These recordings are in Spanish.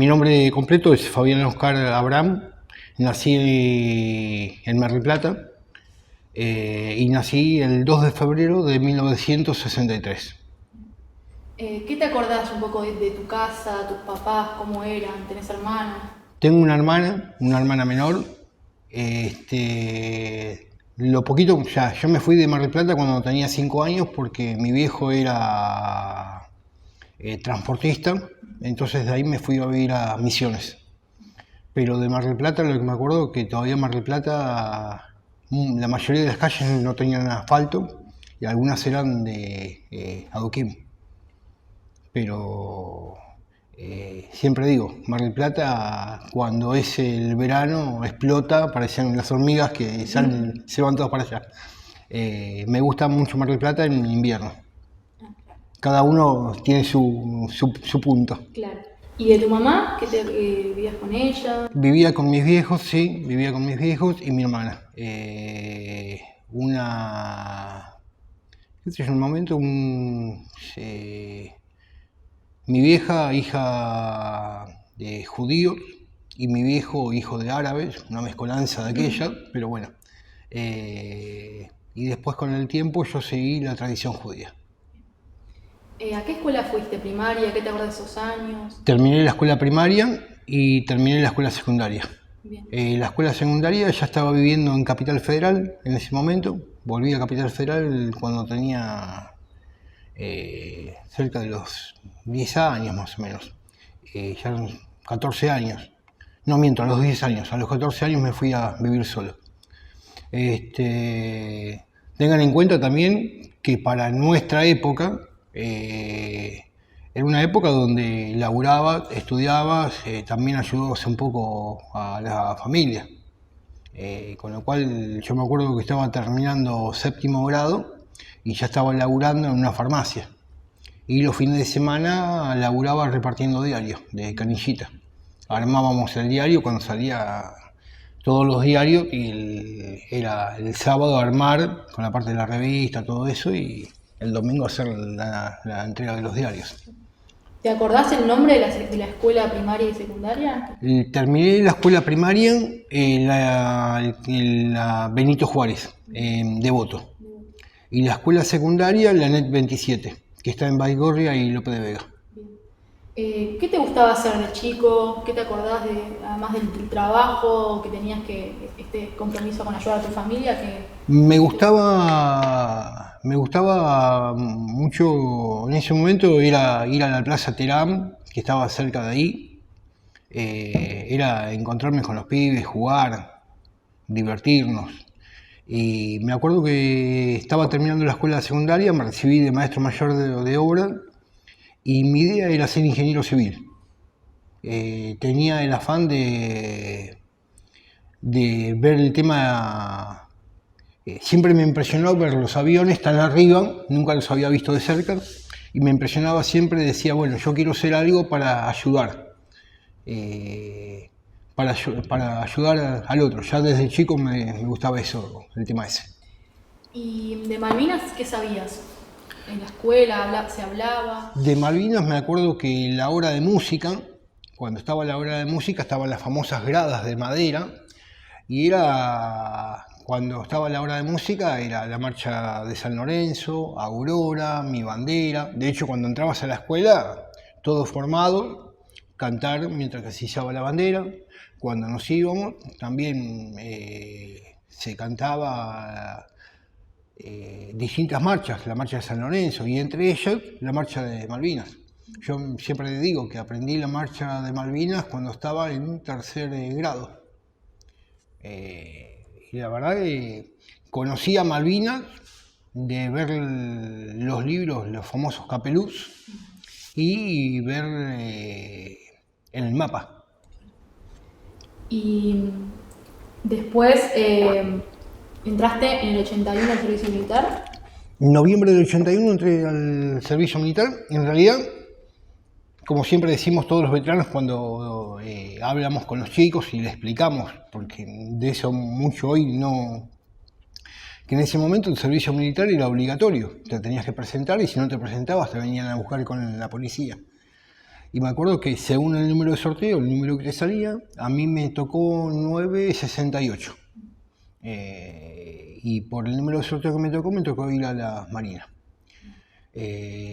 Mi nombre completo es Fabián Oscar Abraham. Nací en Mar del Plata y nací el 2 de febrero de 1963. ¿Qué te acordás un poco de tu casa, tus papás, cómo eran? ¿Tenés hermanos? Tengo una hermana menor. Lo poquito, ya, yo me fui de Mar del Plata cuando tenía 5 años porque mi viejo era transportista, entonces de ahí me fui a vivir a Misiones. Pero de Mar del Plata lo que me acuerdo es que todavía Mar del Plata, la mayoría de las calles no tenían asfalto y algunas eran de adoquín. Pero siempre digo, Mar del Plata cuando es el verano explota, parecen las hormigas que salen, se van todas para allá. Me gusta mucho Mar del Plata en invierno. Cada uno tiene su punto. Claro. ¿Y de tu mamá? ¿Vivías con ella? Vivía con mis viejos, sí, vivía con mis viejos y mi hermana. Este es un momento, mi vieja, hija de judíos, y mi viejo, hijo de árabes, una mezcolanza de aquella, pero bueno. Y después con el tiempo yo seguí la tradición judía. ¿A qué escuela fuiste? ¿Primaria? ¿Qué te acuerdas de esos años? Terminé la escuela primaria y terminé la escuela secundaria. Bien. La escuela secundaria ya estaba viviendo en Capital Federal en ese momento. Volví a Capital Federal cuando tenía cerca de los 10 años más o menos. Ya eran 14 años. No miento, a los 10 años. A los 14 años me fui a vivir solo. Tengan en cuenta también que para nuestra época, era una época donde laburaba, estudiaba, también ayudaba un poco a la familia. Con lo cual yo me acuerdo que estaba terminando séptimo grado y ya estaba laburando en una farmacia. Y los fines de semana laburaba repartiendo diarios de canillita. Armábamos el diario cuando salía todos los diarios y era el sábado armar con la parte de la revista, todo eso, y el domingo hacer la entrega de los diarios. ¿Te acordás el nombre de la escuela primaria y secundaria? Terminé la escuela primaria en la Benito Juárez, en Devoto. Y la escuela secundaria, la NET 27, que está en Baigorria y Lope de Vega. ¿Qué te gustaba hacer de chico? ¿Qué te acordás además del trabajo, que tenías este compromiso con ayudar a tu familia? Me gustaba mucho en ese momento ir a la Plaza Terán, que estaba cerca de ahí. Era encontrarme con los pibes, jugar, divertirnos. Y me acuerdo que estaba terminando la escuela secundaria, me recibí de maestro mayor de obra y mi idea era ser ingeniero civil. Tenía el afán de ver el tema. Siempre me impresionó ver los aviones tan arriba, nunca los había visto de cerca, y me impresionaba siempre, decía, bueno, yo quiero hacer algo para ayudar, para ayudar al otro. Ya desde chico me gustaba eso, el tema ese. ¿Y de Malvinas qué sabías? ¿En la escuela se hablaba? De Malvinas me acuerdo que la hora de música, cuando estaba la hora de música, estaban las famosas gradas de madera, y era... Cuando estaba la hora de música era la marcha de San Lorenzo, Aurora, Mi Bandera. De hecho, cuando entrabas a la escuela, todo formado, cantar mientras que se izaba la bandera. Cuando nos íbamos, también se cantaba distintas marchas, la marcha de San Lorenzo y entre ellas la marcha de Malvinas. Yo siempre digo que aprendí la marcha de Malvinas cuando estaba en tercer grado. Y la verdad que conocí a Malvinas de ver los libros, los famosos Capelús, y ver en el mapa. Y después entraste en el 81 al servicio militar. En noviembre del 81 entré al servicio militar. En realidad, como siempre decimos todos los veteranos cuando hablamos con los chicos y les explicamos, porque de eso mucho hoy no, que en ese momento el servicio militar era obligatorio, te tenías que presentar y si no te presentabas te venían a buscar con la policía. Y me acuerdo que según el número de sorteo, el número que te salía, a mí me tocó 968. Y por el número de sorteo que me tocó ir a la Marina.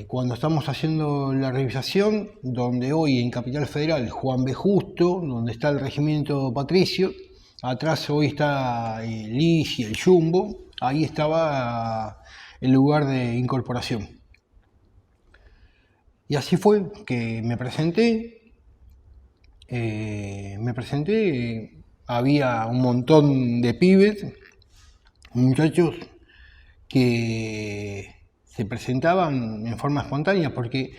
Cuando estamos haciendo la revisación, donde hoy en Capital Federal, Juan B. Justo, donde está el regimiento Patricio, atrás hoy está el IS y el Jumbo, ahí estaba el lugar de incorporación. Y así fue que me presenté, había un montón de pibes, muchachos, que se presentaban en forma espontánea porque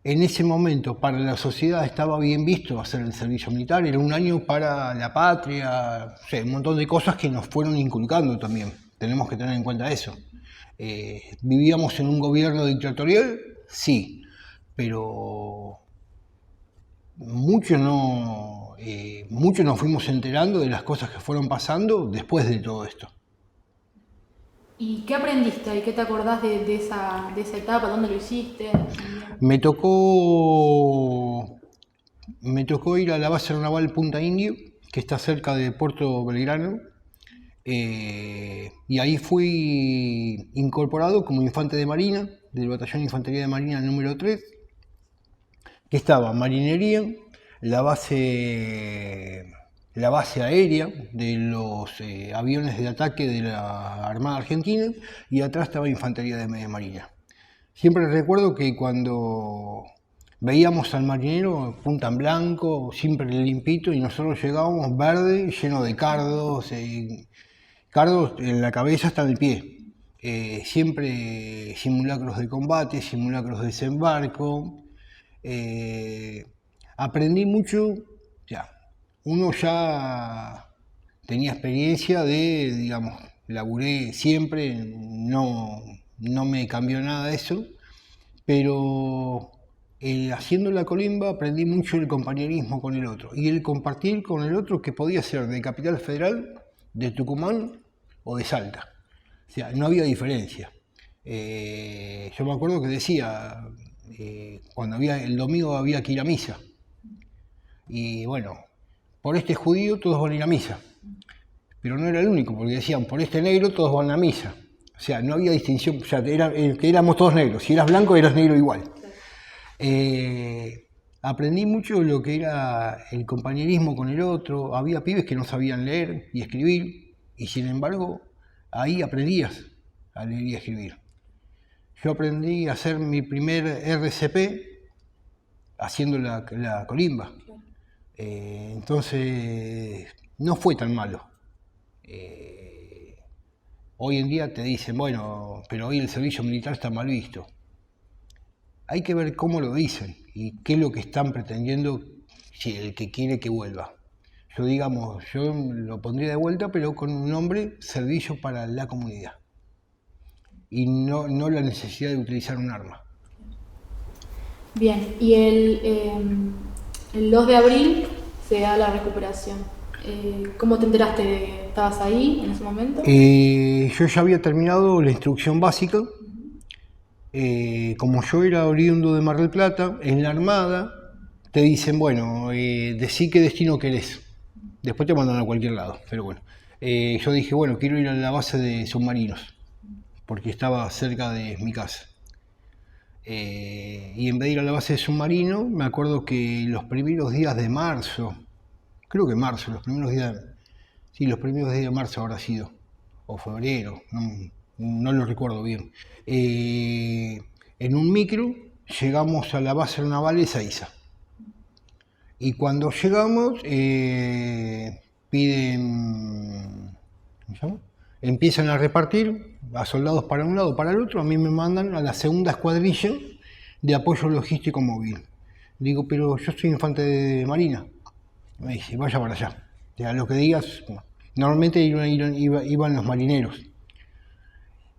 en ese momento para la sociedad estaba bien visto hacer el servicio militar, era un año para la patria, o sea, un montón de cosas que nos fueron inculcando también, tenemos que tener en cuenta eso. ¿Vivíamos en un gobierno dictatorial? Sí, pero muchos nos fuimos enterando de las cosas que fueron pasando después de todo esto. ¿Y qué aprendiste y qué te acordás de esa etapa? ¿Dónde lo hiciste? Me tocó ir a la base naval Punta Indio, que está cerca de Puerto Belgrano, y ahí fui incorporado como infante de marina, del batallón de infantería de marina número 3, que estaba marinería, la base aérea de los aviones de ataque de la Armada Argentina, y atrás estaba infantería de marina. Siempre recuerdo que cuando veíamos al marinero punta en blanco, siempre limpito, y nosotros llegábamos verde, lleno de cardos en la cabeza hasta en el pie. Siempre simulacros de combate, simulacros de desembarco. Aprendí mucho, uno ya tenía experiencia digamos, laburé siempre, no me cambió nada de eso, pero haciendo la colimba aprendí mucho el compañerismo con el otro y el compartir con el otro, que podía ser de Capital Federal, de Tucumán o de Salta. O sea, no había diferencia. Yo me acuerdo que decía, cuando el domingo había que ir a misa, y bueno, por este judío todos van a ir a misa, pero no era el único, porque decían, por este negro todos van a misa. O sea, no había distinción, o sea, éramos todos negros. Si eras blanco, eras negro igual. Aprendí mucho lo que era el compañerismo con el otro. Había pibes que no sabían leer y escribir, y sin embargo, ahí aprendías a leer y a escribir. Yo aprendí a hacer mi primer RCP haciendo la colimba. Entonces, no fue tan malo. Hoy en día te dicen, bueno, pero hoy el servicio militar está mal visto. Hay que ver cómo lo dicen y qué es lo que están pretendiendo, si el que quiere que vuelva. Yo lo pondría de vuelta, pero con un nombre: servicio para la comunidad. Y no la necesidad de utilizar un arma. Bien, y el 2 de abril se da la recuperación. ¿Cómo te enteraste? ¿Estabas ahí en ese momento? Yo ya había terminado la instrucción básica. Como yo era oriundo de Mar del Plata, en la Armada te dicen, bueno, decí qué destino querés. Después te mandan a cualquier lado, pero bueno. Yo dije, bueno, quiero ir a la base de submarinos, porque estaba cerca de mi casa. Y en vez de ir a la base de submarinos, me acuerdo que los primeros días de marzo, los primeros días de marzo habrá sido, o febrero, no lo recuerdo bien. En un micro llegamos a la base naval de Ezeiza. Y cuando llegamos, empiezan a repartir a soldados para un lado, para el otro. A mí me mandan a la segunda escuadrilla de apoyo logístico móvil. Digo, pero yo soy infante de marina. Me dice, vaya para allá. A lo que digas, normalmente iban los marineros.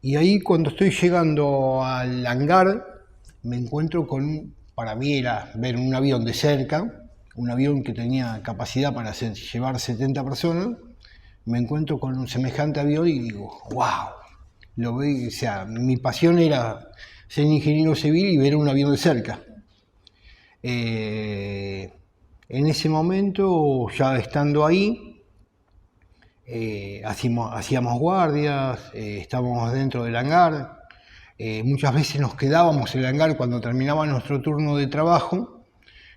Y ahí, cuando estoy llegando al hangar, me encuentro para mí era ver un avión de cerca, un avión que tenía capacidad para llevar 70 personas. Me encuentro con un semejante avión y digo, wow. Lo veo, o sea, mi pasión era ser ingeniero civil y ver un avión de cerca. En ese momento, ya estando ahí, hacíamos guardias, estábamos dentro del hangar, muchas veces nos quedábamos en el hangar cuando terminaba nuestro turno de trabajo.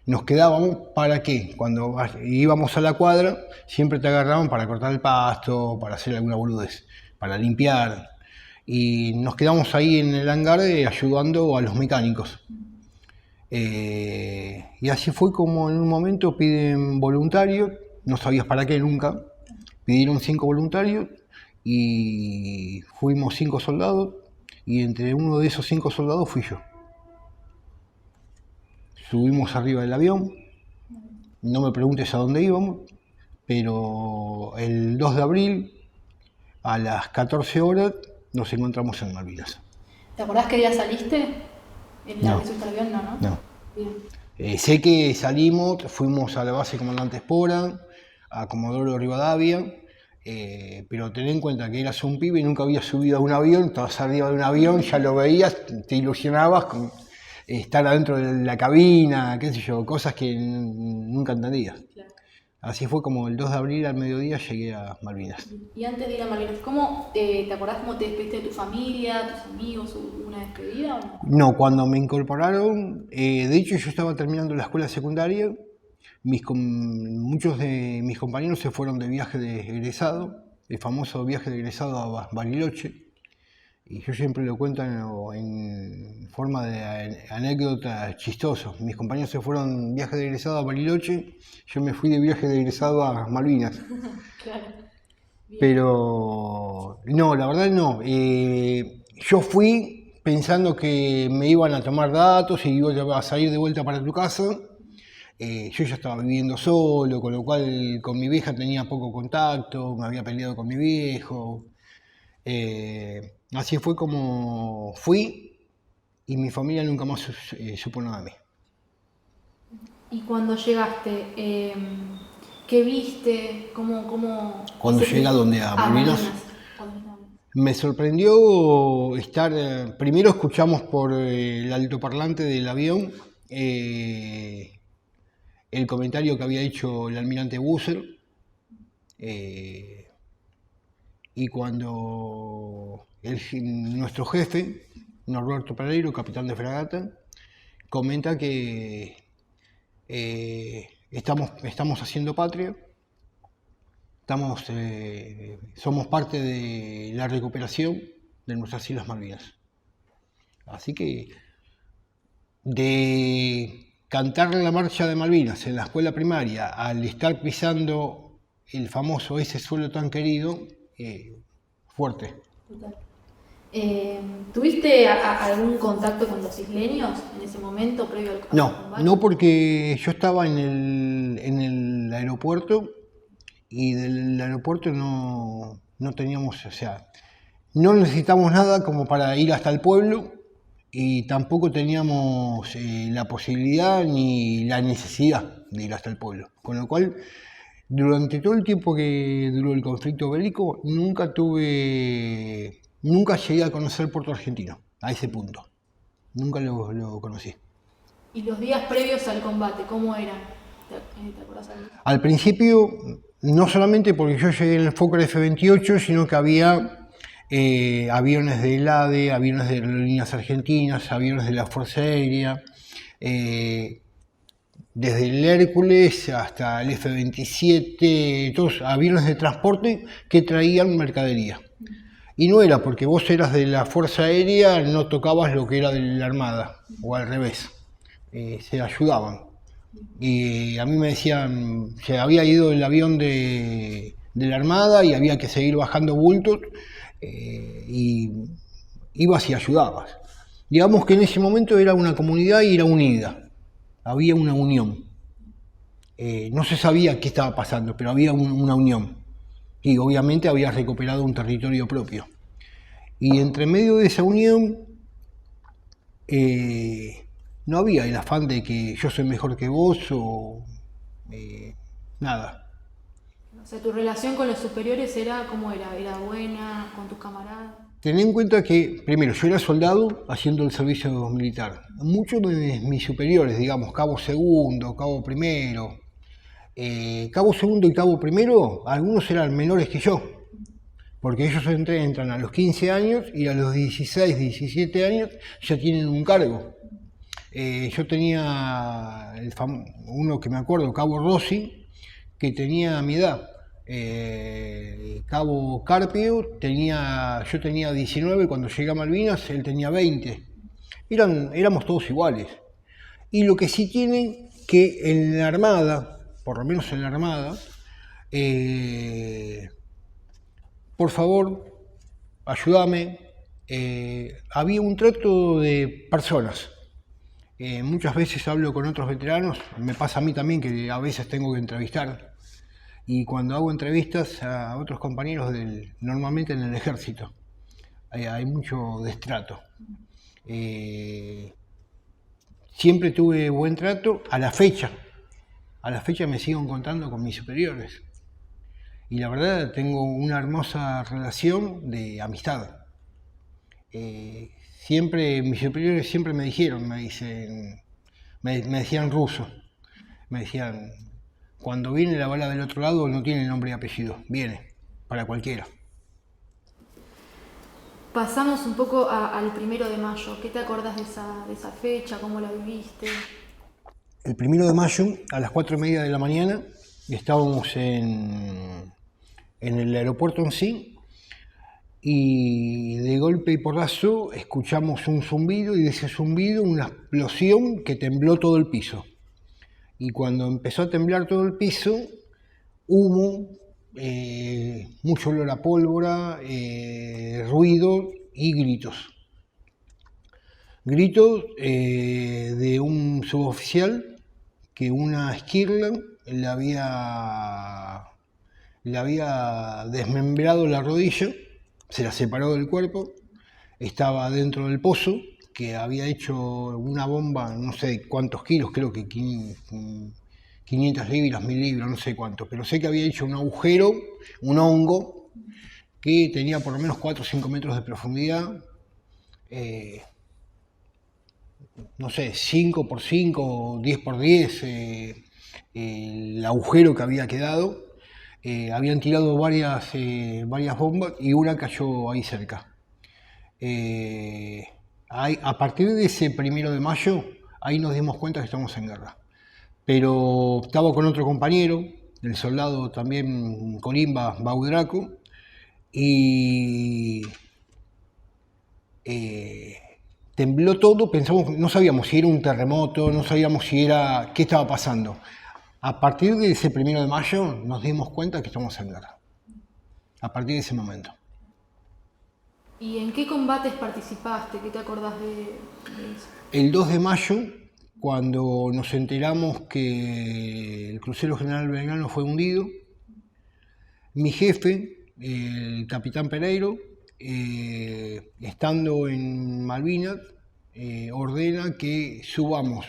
Nos quedábamos para qué, cuando íbamos a la cuadra, siempre te agarraban para cortar el pasto, para hacer alguna boludez, para limpiar. Y nos quedamos ahí en el hangar ayudando a los mecánicos. Y así fue como en un momento piden voluntarios, no sabías para qué nunca, pidieron 5 voluntarios y fuimos 5 soldados y entre uno de esos 5 soldados fui yo. Subimos arriba del avión, no me preguntes a dónde íbamos, pero el 2 de abril a las 14 horas nos encontramos en Malvinas. ¿Te acordás qué día saliste? ¿En la No. que subiste al avión? No, ¿no? No. Bien. Sé que salimos, fuimos a la base Comandante Espora, a Comodoro Rivadavia, pero ten en cuenta que eras un pibe y nunca habías subido a un avión, estabas arriba de un avión, ya lo veías, te ilusionabas con estar adentro de la cabina, qué sé yo, cosas que nunca entendías. Claro. Así fue como el 2 de abril al mediodía llegué a Malvinas. Y antes de ir a Malvinas, ¿cómo te acordás cómo te despediste de tu familia, tus amigos, hubo una despedida o no? No, cuando me incorporaron, de hecho yo estaba terminando la escuela secundaria, muchos de mis compañeros se fueron de viaje de egresado, el famoso viaje de egresado a Bariloche, y yo siempre lo cuento en forma de anécdota chistoso. Mis compañeros se fueron de viaje de egresado a Bariloche, yo me fui de viaje de egresado a Malvinas. Claro. Bien. Pero no, la verdad no. Yo fui pensando que me iban a tomar datos y iba a salir de vuelta para tu casa. Yo ya estaba viviendo solo, con lo cual con mi vieja tenía poco contacto, me había peleado con mi viejo. Así fue como fui y mi familia nunca más supo nada de mí. Y cuando llegaste, ¿qué viste? ¿Cómo Cuando ese- llegué a donde, a Malvinas, Cuando llegaste a Malvinas. me sorprendió estar, primero escuchamos por el altoparlante del avión el comentario que había hecho el almirante Busser, y cuando nuestro jefe, Norberto Pereiro, capitán de fragata, comenta que estamos haciendo patria, somos parte de la recuperación de nuestras Islas Malvinas. Así que de cantar la marcha de Malvinas en la escuela primaria al estar pisando el famoso ese suelo tan querido, fuerte. Total. ¿Tuviste algún contacto con los isleños en ese momento previo al combate? No porque yo estaba en el aeropuerto y del aeropuerto no teníamos, o sea, no necesitamos nada como para ir hasta el pueblo y tampoco teníamos la posibilidad ni la necesidad de ir hasta el pueblo. Con lo cual, durante todo el tiempo que duró el conflicto bélico, nunca llegué a conocer Puerto Argentino, a ese punto. Nunca lo conocí. ¿Y los días previos al combate, cómo eran? ¿Te acordás algo? Al principio, no solamente porque yo llegué en el Fokker F-28, sino que había aviones de ELADE, aviones de Aerolíneas Argentinas, aviones de la Fuerza Aérea, desde el Hércules hasta el F-27, todos aviones de transporte que traían mercadería. Y no era porque vos eras de la Fuerza Aérea, no tocabas lo que era de la Armada, o al revés, se ayudaban. Y a mí me decían, se había ido el avión de la Armada y había que seguir bajando bultos, y ibas y ayudabas. Digamos que en ese momento era una comunidad y era unida, había una unión. No se sabía qué estaba pasando, pero había una unión. Y obviamente había recuperado un territorio propio. Y entre medio de esa unión no había el afán de que yo soy mejor que vos o nada. O sea, ¿tu relación con los superiores era cómo era? ¿Era buena con tus camaradas? Ten en cuenta que, primero, yo era soldado haciendo el servicio militar. Muchos de mis superiores, digamos, cabo segundo, cabo primero, cabo segundo y cabo primero, algunos eran menores que yo, porque ellos entran a los 15 años y a los 16, 17 años ya tienen un cargo. Yo tenía uno que me acuerdo, cabo Rossi, que tenía mi edad. Cabo Carpio, yo tenía 19 cuando llegué a Malvinas, él tenía 20. Éramos todos iguales. Y lo que sí tiene que en la Armada, por lo menos en la Armada, por favor, ayúdame, había un trato de personas. Muchas veces hablo con otros veteranos, me pasa a mí también que a veces tengo que entrevistar. Y cuando hago entrevistas a otros compañeros, normalmente en el ejército, hay mucho destrato. Siempre tuve buen trato, a la fecha me sigo encontrando con mis superiores. Y la verdad tengo una hermosa relación de amistad. Siempre, mis superiores siempre me dijeron, me decían ruso, me decían, cuando viene la bala del otro lado no tiene nombre y apellido, viene, para cualquiera. Pasamos un poco al 1 de mayo. ¿Qué te acordás de esa fecha? ¿Cómo la viviste? El 1 de mayo, a las 4:30 de la mañana, estábamos en el aeropuerto en sí, y de golpe y porrazo escuchamos un zumbido, y de ese zumbido una explosión que tembló todo el piso. Y cuando empezó a temblar todo el piso, humo, mucho olor a pólvora, ruido y gritos. Gritos de un suboficial que una Skirland le había desmembrado la rodilla, se la separó del cuerpo, estaba dentro del pozo, que había hecho una bomba, no sé cuántos kilos, creo que 500 libras, 1000 libras, no sé cuánto, pero sé que había hecho un agujero, un hongo, que tenía por lo menos 4 o 5 metros de profundidad, no sé, 5 por 5, 10 por 10, el agujero que había quedado. Habían tirado varias bombas y una cayó ahí cerca. A partir de ese 1 de mayo, ahí nos dimos cuenta que estamos en guerra. Pero estaba con otro compañero, el soldado también Colimba Baudraco, y tembló todo, pensamos, no sabíamos si era un terremoto, no sabíamos qué estaba pasando. A partir de ese 1 de mayo nos dimos cuenta que estamos en guerra. A partir de ese momento. ¿Y en qué combates participaste? ¿Qué te acordás de eso? El 2 de mayo, cuando nos enteramos que el crucero General Belgrano fue hundido, mi jefe, el capitán Pereiro, estando en Malvinas, ordena que subamos.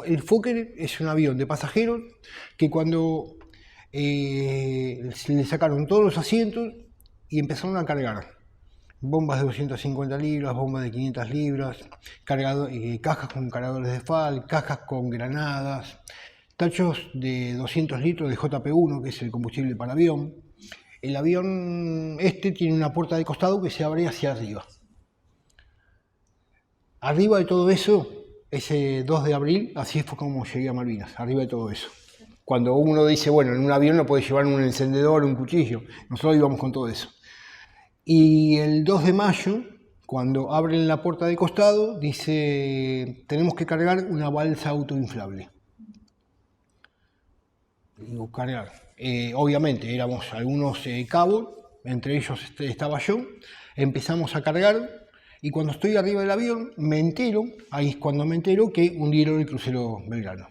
El Fokker es un avión de pasajeros que cuando le sacaron todos los asientos y empezaron a cargar bombas de 250 libras, bombas de 500 libras, cajas con cargadores de FAL, cajas con granadas, tachos de 200 litros de JP1, que es el combustible para avión. El avión tiene una puerta de costado que se abre hacia arriba. Arriba de todo eso, ese 2 de abril, así fue como llegué a Malvinas, arriba de todo eso. Cuando uno dice, bueno, en un avión no puede llevar un encendedor, un cuchillo, nosotros íbamos con todo eso. Y el 2 de mayo, cuando abren la puerta de costado, dice, tenemos que cargar una balsa autoinflable. Digo, cargar. Obviamente éramos algunos cabos, entre ellos estaba yo, empezamos a cargar, y cuando estoy arriba del avión, ahí es cuando me entero que hundieron el crucero Belgrano.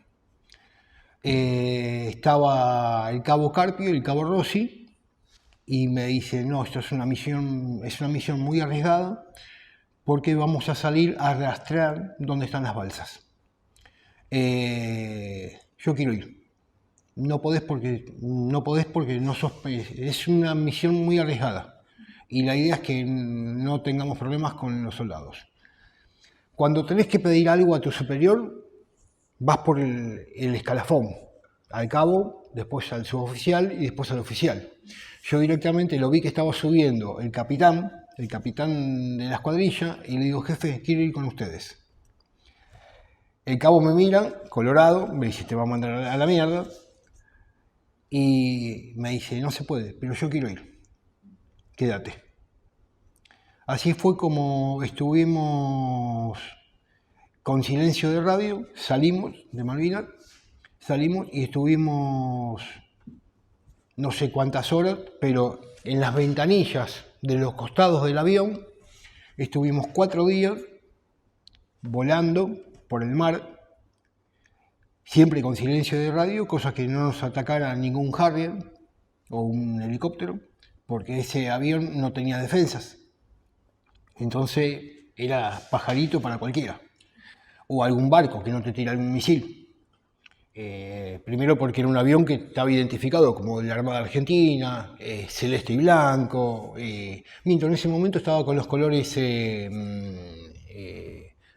Estaba el cabo Carpio y el cabo Rossi, y me dice, no, esto es una misión muy arriesgada, porque vamos a salir a rastrear dónde están las balsas. Yo quiero ir. No podés porque no sos, es una misión muy arriesgada. y la idea es que no tengamos problemas con los soldados. Cuando tenés que pedir algo a tu superior, vas por el escalafón, al cabo, después al suboficial y después al oficial. Yo directamente lo vi que estaba subiendo el capitán de la escuadrilla, y le digo, jefe, quiero ir con ustedes. El cabo me mira, colorado, me dice, te va a mandar a la mierda, y me dice, no se puede, pero yo quiero ir, quédate. Así fue como estuvimos con silencio de radio, salimos de Malvinas, y estuvimos no sé cuántas horas, pero en las ventanillas de los costados del avión estuvimos 4 días volando por el mar, siempre con silencio de radio, cosa que no nos atacara ningún Harrier o un helicóptero, porque ese avión no tenía defensas. Entonces era pajarito para cualquiera. O algún barco que no te tira un misil. Primero porque era un avión que estaba identificado como de la Armada Argentina, celeste y blanco. Mientras en ese momento estaba con los colores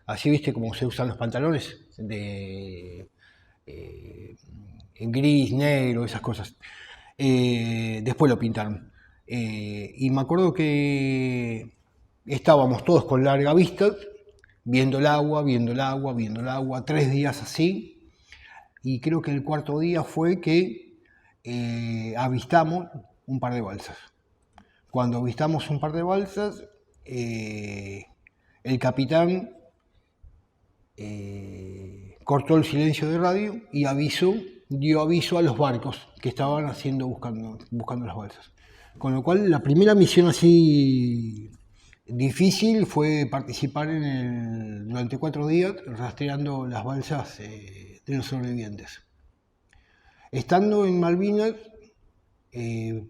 así, viste, como se usan los pantalones, en gris, negro, esas cosas. Después lo pintaron. Y me acuerdo que estábamos todos con larga vista, viendo el agua, 3 días así, y creo que el 4.º día fue que avistamos un par de balsas. Cuando avistamos un par de balsas, el capitán cortó el silencio de radio y dio aviso a los barcos que estaban buscando las balsas. Con lo cual, la primera misión así difícil fue participar durante 4 días rastreando las balsas de los sobrevivientes. Estando en Malvinas, el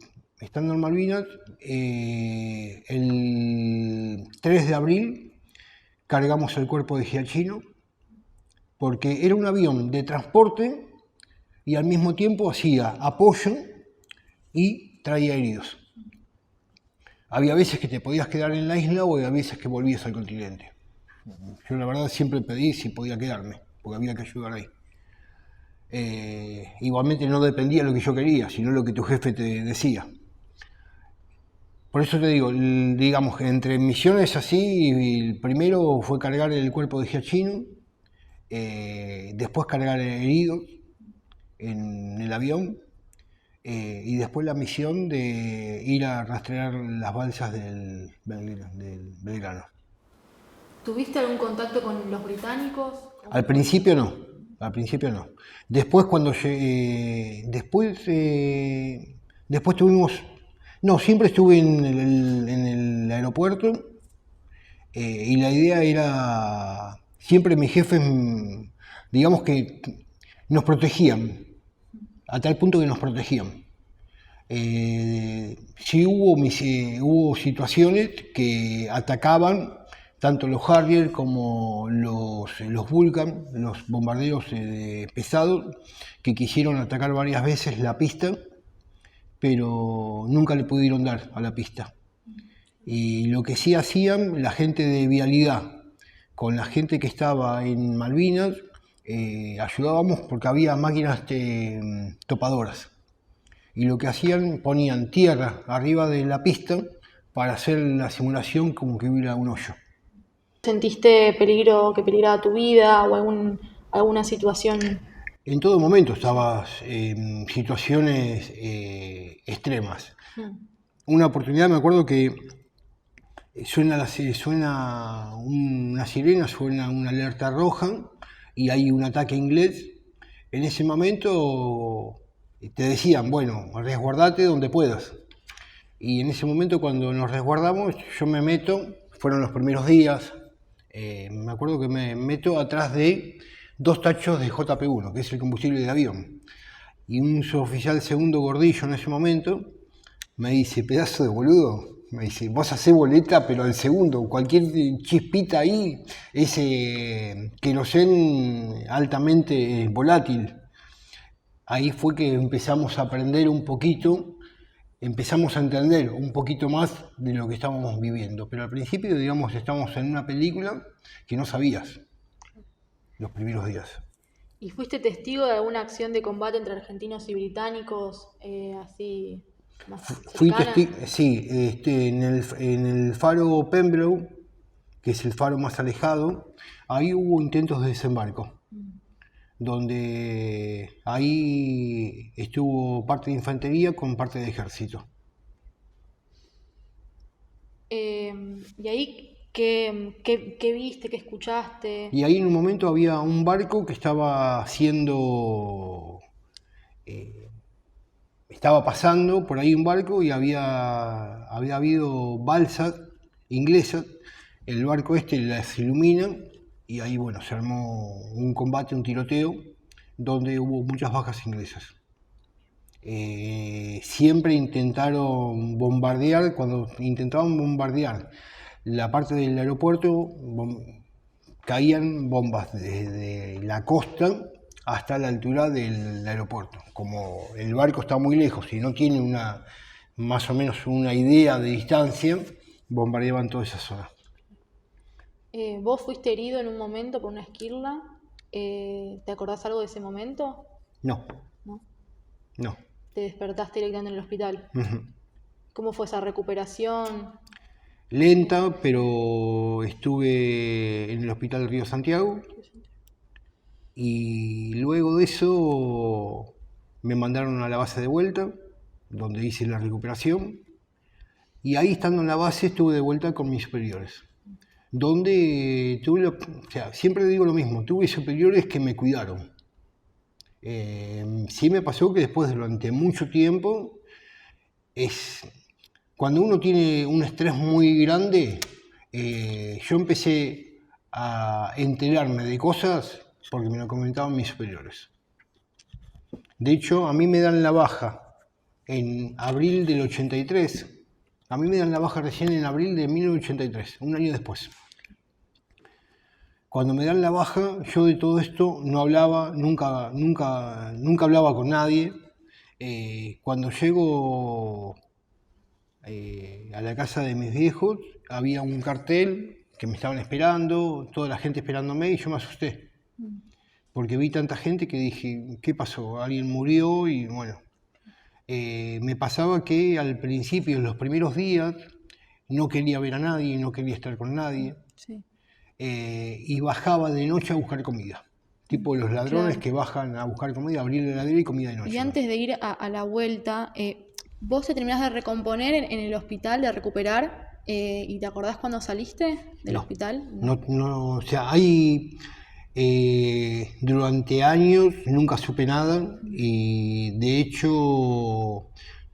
3 de abril cargamos el cuerpo de Giachino, porque era un avión de transporte y al mismo tiempo hacía apoyo y traía heridos. Había veces que te podías quedar en la isla o había veces que volvías al continente. Yo la verdad siempre pedí si podía quedarme, porque había que ayudar ahí. Igualmente no dependía de lo que yo quería, sino lo que tu jefe te decía. Por eso te digo, digamos que entre misiones así, el primero fue cargar el cuerpo de Giachino, después cargar heridos en el avión, y después la misión de ir a rastrear las balsas del Belgrano. ¿Tuviste algún contacto con los británicos? Al principio no. Después cuando después tuvimos, no, siempre estuve en el aeropuerto, y la idea era, siempre mis jefes, digamos que nos protegían, a tal punto que nos protegían. Sí hubo situaciones que atacaban tanto los Harrier como los Vulcan, los bombarderos pesados, que quisieron atacar varias veces la pista, pero nunca le pudieron dar a la pista. Y lo que sí hacían la gente de vialidad, con la gente que estaba en Malvinas, ayudábamos porque había máquinas topadoras. Y lo que hacían, ponían tierra arriba de la pista para hacer la simulación como que hubiera un hoyo. ¿Sentiste peligro, que peligraba tu vida o alguna situación? En todo momento estabas en situaciones extremas. Una oportunidad me acuerdo que suena una sirena, suena una alerta roja y hay un ataque inglés. En ese momento te decían, bueno, resguardate donde puedas. Y en ese momento cuando nos resguardamos, yo me meto, fueron los primeros días, me acuerdo que me meto atrás de 2 tachos de JP1, que es el combustible del avión. Y un suboficial segundo gordillo en ese momento me dice, pedazo de boludo, me dice, vos hacés boleta, pero al segundo, cualquier chispita ahí, ese querosén altamente volátil. Ahí fue que empezamos a aprender un poquito empezamos a entender un poquito más de lo que estábamos viviendo. Pero al principio, digamos, estamos en una película que no sabías los primeros días. ¿Y fuiste testigo de alguna acción de combate entre argentinos y británicos, así más Fui cercana? testigo, sí, en el faro Pembroke, que es el faro más alejado, ahí hubo intentos de desembarco, donde ahí estuvo parte de infantería con parte de ejército. ¿Y ahí qué viste, qué escuchaste? Y ahí en un momento había un barco que estaba haciendo, estaba pasando por ahí un barco y había habido balsas inglesas, el barco este las ilumina y ahí bueno, se armó un combate, un tiroteo, donde hubo muchas bajas inglesas. Siempre intentaron bombardear, cuando intentaban bombardear la parte del aeropuerto, caían bombas desde la costa hasta la altura del aeropuerto. Como el barco está muy lejos y no tiene más o menos una idea de distancia, bombardeaban toda esa zona. ¿Vos fuiste herido en un momento por una esquirla? ¿Te acordás algo de ese momento? No, ¿No? no. ¿Te despertaste directamente en el hospital? Ujú. ¿Cómo fue esa recuperación? Lenta, pero estuve en el hospital Río Santiago y luego de eso me mandaron a la base de vuelta, donde hice la recuperación, y ahí estando en la base estuve de vuelta con mis superiores, donde tuve, o sea, siempre digo lo mismo, tuve superiores que me cuidaron. Sí me pasó que después durante mucho tiempo, cuando uno tiene un estrés muy grande, yo empecé a enterarme de cosas porque me lo comentaban mis superiores. De hecho, a mí me dan la baja en abril del 83. A mí me dan la baja recién en abril de 1983, un año después. Cuando me dan la baja, yo de todo esto no hablaba, nunca hablaba con nadie. Cuando llego a la casa de mis viejos, había un cartel que me estaban esperando, toda la gente esperándome y yo me asusté. Porque vi tanta gente que dije, ¿qué pasó? ¿Alguien murió? Y bueno, me pasaba que al principio, en los primeros días, no quería ver a nadie, no quería estar con nadie. Sí. Y bajaba de noche a buscar comida. Tipo los ladrones que bajan a buscar comida, abrir la heladera y comida de noche. Y antes de ir a la vuelta, ¿vos te terminás de recomponer en el hospital, de recuperar? ¿Y te acordás cuando saliste del hospital? No, o sea, hay durante años nunca supe nada y de hecho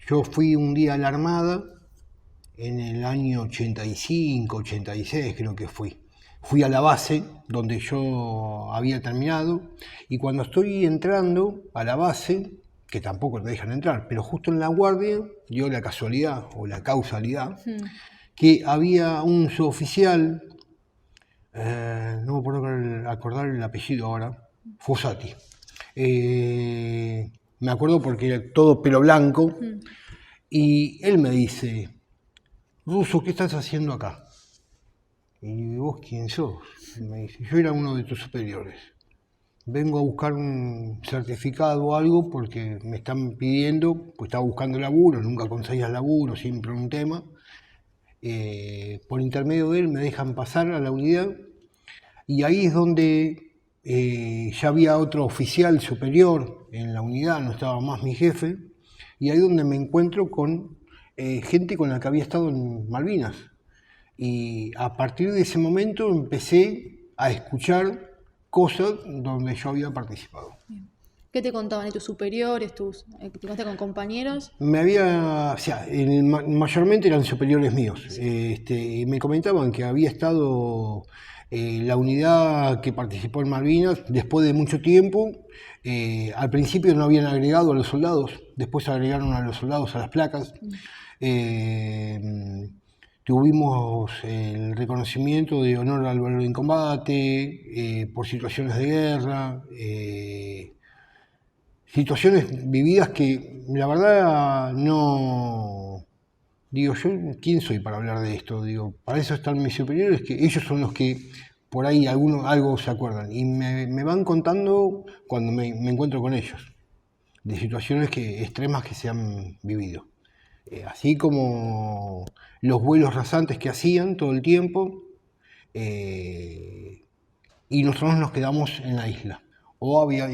yo fui un día a la Armada en el año 85, 86 creo que fui. Fui a la base donde yo había terminado y cuando estoy entrando a la base, que tampoco te dejan entrar, pero justo en la guardia dio la casualidad o la causalidad que había un suboficial, no me puedo acordar el apellido ahora, Fossati. Me acuerdo porque era todo pelo blanco y él me dice, Russo, ¿qué estás haciendo acá? ¿Y vos quién sos? Y me dice, yo era uno de tus superiores. Vengo a buscar un certificado o algo porque me están pidiendo, pues estaba buscando laburo, nunca conseguías laburo, siempre un tema. Por intermedio de él me dejan pasar a la unidad y ahí es donde ya había otro oficial superior en la unidad, no estaba más mi jefe, y ahí es donde me encuentro con gente con la que había estado en Malvinas. Y a partir de ese momento empecé a escuchar cosas donde yo había participado. ¿Qué te contaban de tus superiores, te contaste con compañeros? O sea, mayormente eran superiores míos. Y me comentaban que había estado la unidad que participó en Malvinas después de mucho tiempo. Al principio no habían agregado a los soldados, después agregaron a los soldados a las placas. Tuvimos el reconocimiento de honor al valor en combate, por situaciones de guerra. situaciones vividas que la verdad no... Digo, yo, ¿quién soy para hablar de esto? Digo, para eso están mis superiores, que ellos son los que por ahí algo se acuerdan. Y me van contando cuando me encuentro con ellos, de situaciones extremas que se han vivido. Así como los vuelos rasantes que hacían todo el tiempo, y nosotros nos quedamos en la isla. O había,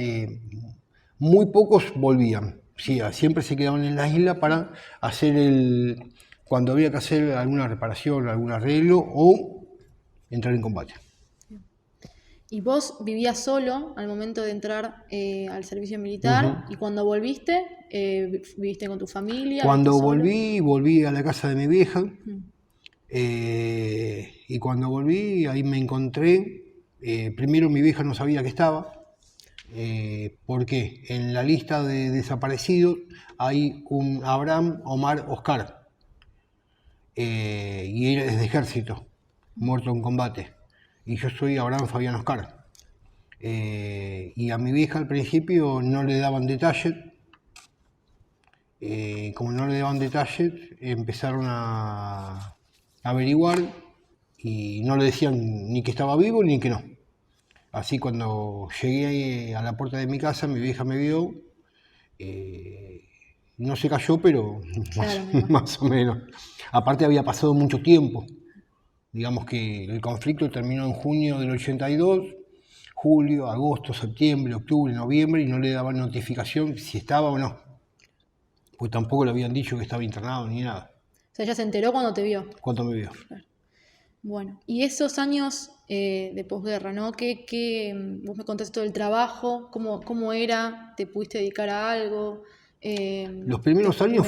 muy pocos volvían, sí, siempre se quedaban en la isla para hacer cuando había que hacer alguna reparación, algún arreglo o entrar en combate. Y vos vivías solo al momento de entrar al servicio militar, y cuando volviste, viviste con tu familia. Cuando ¿viviste solo? volví a la casa de mi vieja, y cuando volví ahí me encontré, primero mi vieja no sabía que estaba, porque en la lista de desaparecidos hay un Abraham Omar Oscar, y él es de ejército, muerto en combate, y yo soy Abraham Fabián Oscar. Y a mi vieja al principio no le daban detalles, como no le daban detalles, empezaron a averiguar y no le decían ni que estaba vivo ni que no. Así cuando llegué a la puerta de mi casa, mi vieja me vio, no se cayó, pero más o menos. Aparte había pasado mucho tiempo. Digamos que el conflicto terminó en junio del 82, julio, agosto, septiembre, octubre, noviembre, y no le daban notificación si estaba o no. Pues tampoco le habían dicho que estaba internado ni nada. O sea, ella se enteró cuando te vio. Cuando me vio. Claro. Bueno, y esos años de posguerra, ¿no? Vos me contaste todo el trabajo, cómo era, te pudiste dedicar a algo. Los primeros años,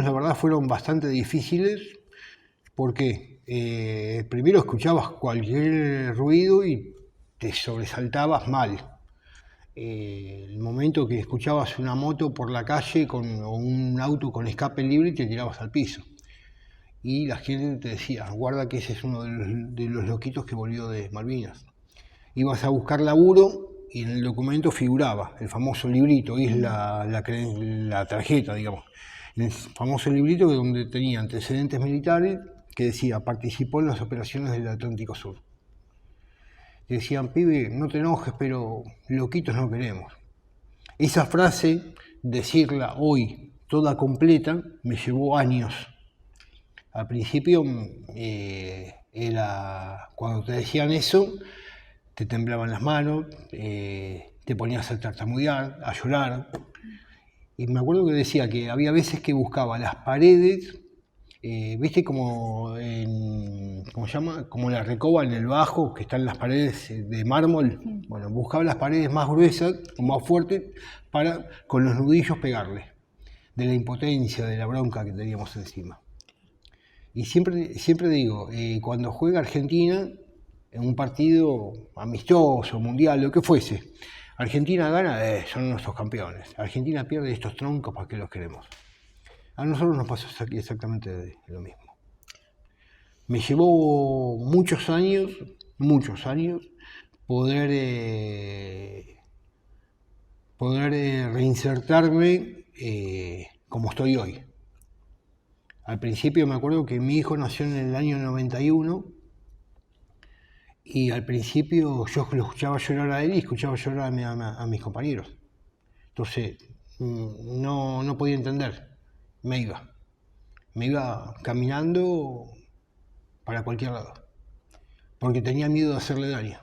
la verdad, fueron bastante difíciles, porque primero escuchabas cualquier ruido y te sobresaltabas mal. El momento que escuchabas una moto por la calle o un auto con escape libre, te tirabas al piso. Y la gente te decía, guarda que ese es uno de los loquitos que volvió de Malvinas. Ibas a buscar laburo y en el documento figuraba el famoso librito, y es la tarjeta, digamos. El famoso librito donde tenía antecedentes militares que decía, participó en las operaciones del Atlántico Sur. Te decían, pibe, no te enojes, pero loquitos no queremos. Esa frase, decirla hoy toda completa, me llevó años. Al principio, cuando te decían eso, te temblaban las manos, te ponías a tartamudear, a llorar. Y me acuerdo que decía que había veces que buscaba las paredes, viste ¿cómo se llama? Como la recoba en el bajo, que están las paredes de mármol. Bueno, buscaba las paredes más gruesas o más fuertes para con los nudillos pegarle, de la impotencia, de la bronca que teníamos encima. Y siempre digo, cuando juega Argentina, en un partido amistoso, mundial, lo que fuese, Argentina gana, son nuestros campeones. Argentina pierde, estos troncos, ¿para qué los queremos? A nosotros nos pasó exactamente lo mismo. Me llevó muchos años, poder reinsertarme como estoy hoy. Al principio me acuerdo que mi hijo nació en el año 91 y al principio yo lo escuchaba llorar a él y escuchaba llorar a mis compañeros. Entonces no podía entender, me iba caminando para cualquier lado, porque tenía miedo de hacerle daño.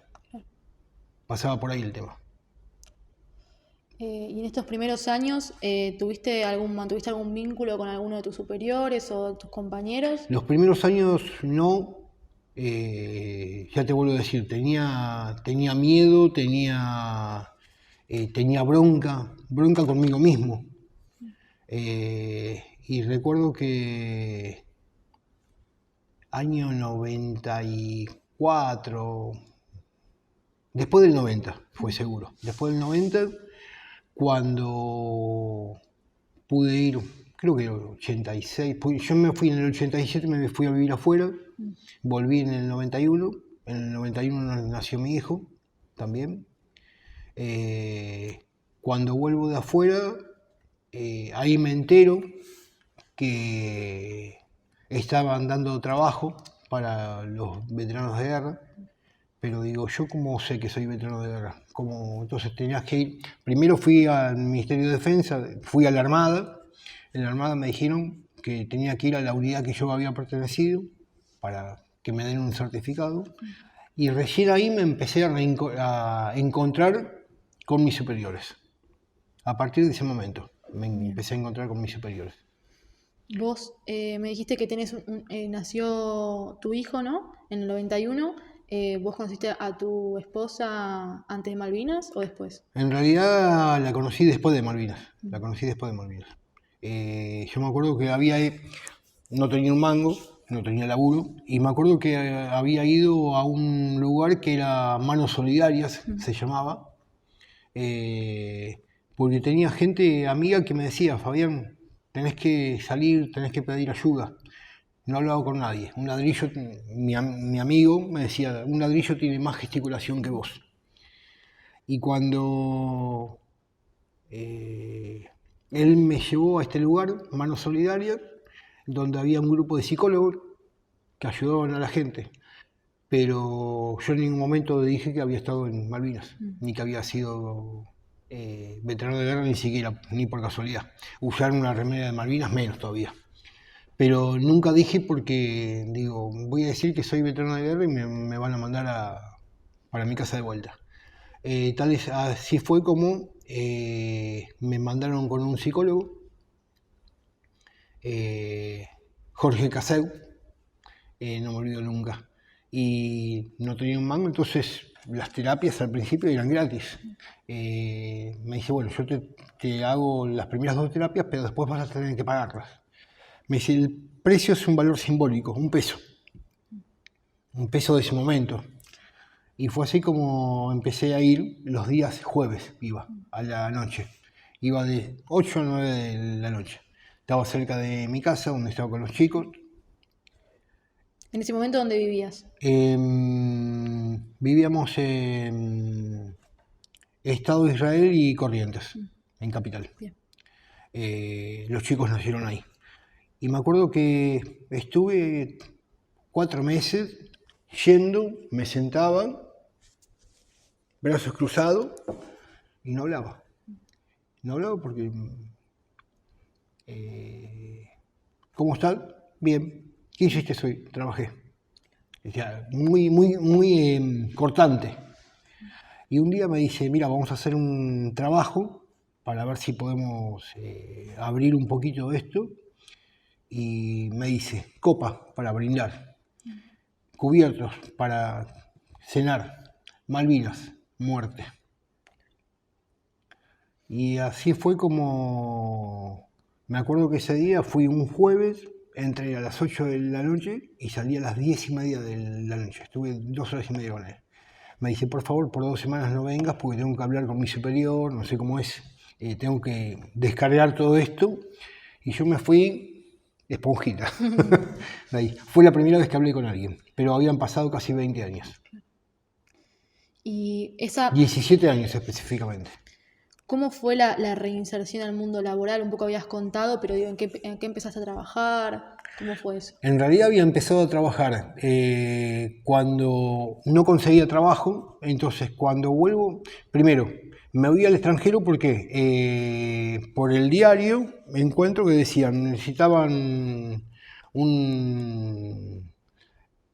Pasaba por ahí el tema. Y en estos primeros años, ¿mantuviste algún vínculo con alguno de tus superiores o de tus compañeros? Los primeros años no, ya te vuelvo a decir, tenía miedo, tenía bronca conmigo mismo. Y recuerdo que año 94, después del 90 fue seguro, después del 90, cuando pude ir, creo que en el 86, yo me fui en el 87, me fui a vivir afuera, volví en el 91 nació mi hijo también, Cuando vuelvo de afuera, ahí me entero que estaban dando trabajo para los veteranos de guerra, pero digo, ¿yo cómo sé que soy veterano de guerra? Entonces tenías que ir, primero fui al Ministerio de Defensa, fui a la Armada, en la Armada me dijeron que tenía que ir a la unidad que yo había pertenecido para que me den un certificado, y recién ahí me empecé a encontrar con mis superiores. A partir de ese momento me empecé a encontrar con mis superiores. Vos me dijiste que nació tu hijo, ¿no? En el 91. ¿Vos conociste a tu esposa antes de Malvinas o después? En realidad la conocí después de Malvinas. La conocí después de Malvinas. Yo me acuerdo que no tenía un mango, no tenía laburo, y me acuerdo que había ido a un lugar que era Manos Solidarias, se llamaba, porque tenía gente amiga que me decía, Fabián, tenés que salir, tenés que pedir ayuda. No hablaba con nadie. Un ladrillo, mi amigo me decía, un ladrillo tiene más gesticulación que vos. Y cuando él me llevó a este lugar, Manos Solidarias, donde había un grupo de psicólogos que ayudaban a la gente. Pero yo en ningún momento dije que había estado en Malvinas, ni que había sido veterano de guerra, ni siquiera, ni por casualidad. Usar una remera de Malvinas, menos todavía. Pero nunca dije porque, digo, voy a decir que soy veterano de guerra y me van a mandar para mi casa de vuelta. Así fue como me mandaron con un psicólogo, Jorge Caseu, no me olvido nunca, y no tenía un mango, entonces las terapias al principio eran gratis. Me dice, bueno, yo te hago las primeras 2 terapias, pero después vas a tener que pagarlas. Me dice, el precio es un valor simbólico, un peso de ese momento. Y fue así como empecé a ir los días jueves, iba a la noche. Iba de 8 a 9 de la noche. Estaba cerca de mi casa, donde estaba con los chicos. ¿En ese momento dónde vivías? Vivíamos en Estado de Israel y Corrientes, en Capital. Los chicos nacieron ahí. Y me acuerdo que estuve 4 meses yendo, me sentaba, brazos cruzados, y no hablaba. No hablaba porque... ¿Cómo estás? Bien. ¿Qué hiciste hoy? Trabajé. O sea, muy cortante. Y un día me dice, mira, vamos a hacer un trabajo para ver si podemos abrir un poquito esto. Y me dice, copa para brindar, cubiertos para cenar, Malvinas, muerte. Y así fue como, me acuerdo que ese día fui un jueves, entré a las 8 de la noche y salí a las 10:30 de la noche. Estuve 2 horas y media con él. Me dice, por favor, por 2 semanas no vengas porque tengo que hablar con mi superior, no sé cómo es, tengo que descargar todo esto. Y yo me fui esponjita. De ahí. Fue la primera vez que hablé con alguien, pero habían pasado casi 20 años. Y 17 años específicamente. ¿Cómo fue la reinserción al mundo laboral? Un poco habías contado, pero digo, ¿en qué empezaste a trabajar? ¿Cómo fue eso? En realidad había empezado a trabajar cuando no conseguía trabajo, entonces cuando vuelvo, primero me voy al extranjero porque por el diario me encuentro que decían necesitaban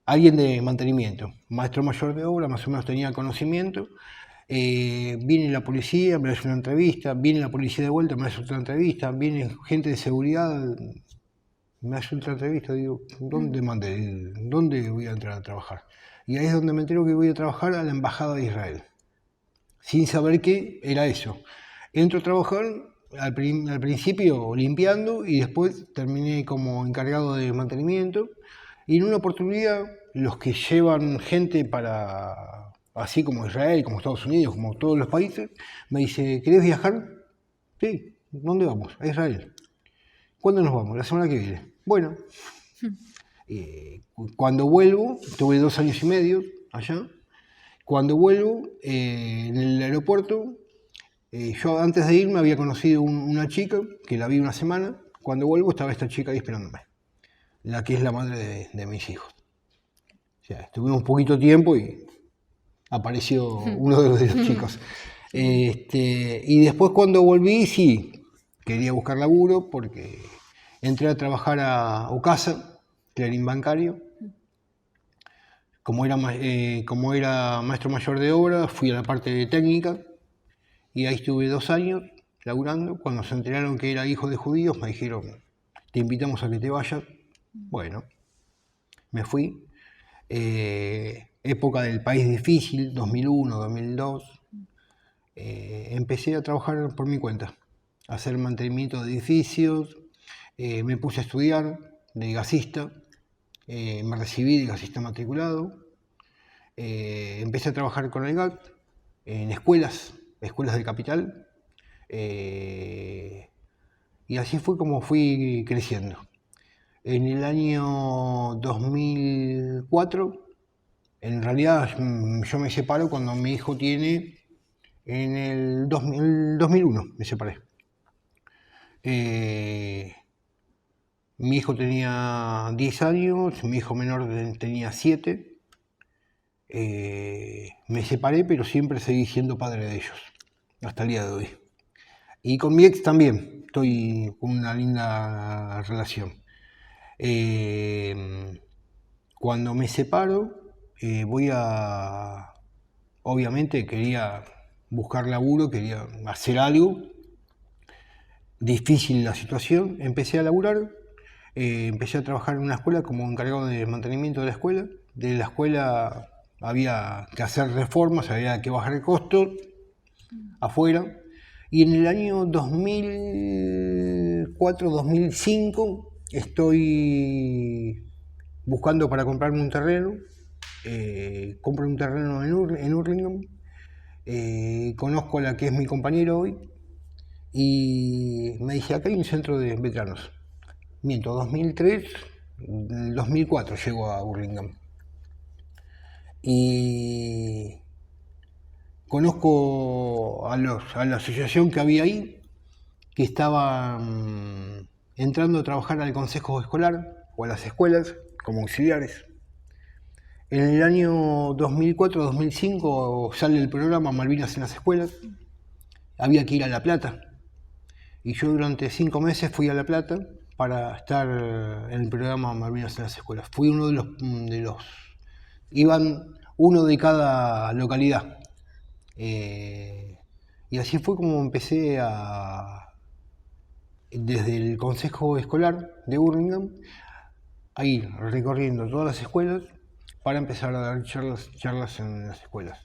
alguien de mantenimiento, maestro mayor de obra, más o menos tenía conocimiento. Viene la policía, me hace una entrevista, viene la policía de vuelta, me hace otra entrevista, viene gente de seguridad, me hace otra entrevista, digo, ¿dónde voy a entrar a trabajar? Y ahí es donde me entero que voy a trabajar a la Embajada de Israel, sin saber qué era eso. Entro a trabajar al principio limpiando y después terminé como encargado de mantenimiento, y en una oportunidad los que llevan gente para... así como Israel, como Estados Unidos, como todos los países, me dice, ¿querés viajar? Sí, ¿dónde vamos? A Israel. ¿Cuándo nos vamos? La semana que viene. Bueno, cuando vuelvo, tuve 2 años y medio allá, cuando vuelvo en el aeropuerto, Yo antes de irme había conocido una chica que la vi una semana. Cuando vuelvo estaba esta chica ahí esperándome, la que es la madre de mis hijos. O sea, estuvimos un poquito tiempo y apareció uno de los chicos. Y después cuando volví, sí, quería buscar laburo porque entré a trabajar a Ocasa, Clarín Bancario. Como era maestro mayor de obra, fui a la parte de técnica y ahí estuve 2 años laburando. Cuando se enteraron que era hijo de judíos, me dijeron, te invitamos a que te vayas. Bueno, me fui. Época del país difícil, 2001, 2002. Empecé a trabajar por mi cuenta, a hacer mantenimiento de edificios. Me puse a estudiar de gasista. Me recibí de gasista matriculado. Empecé a trabajar con el GAT en escuelas del capital. Y así fue como fui creciendo. En el año 2004, en realidad yo me separo cuando mi hijo tiene, en el 2001 me separé. Mi hijo tenía 10 años, mi hijo menor tenía 7. Me separé, pero siempre seguí siendo padre de ellos, hasta el día de hoy. Y con mi ex también, estoy con una linda relación. Cuando me separo, obviamente quería buscar laburo, quería hacer algo. Difícil la situación, empecé a laburar, empecé a trabajar en una escuela como encargado de mantenimiento de la escuela. De la escuela había que hacer reformas, había que bajar el costo afuera. Y en el año 2004-2005 estoy buscando para comprarme un terreno. Compro un terreno en Hurlingham. Conozco a la que es mi compañero hoy y me dice, acá hay un centro de veteranos. Miento, 2004 llego a Hurlingham. Y conozco a la asociación que había ahí, que estaba entrando a trabajar al consejo escolar o a las escuelas como auxiliares. En el año 2004-2005 sale el programa Malvinas en las escuelas. Había que ir a La Plata. Y yo durante 5 meses fui a La Plata para estar en el programa Malvinas en las escuelas. Fui uno de los iban uno de cada localidad. Y así fue como empecé desde el consejo escolar de Hurlingham, a ir recorriendo todas las escuelas para empezar a dar charlas en las escuelas.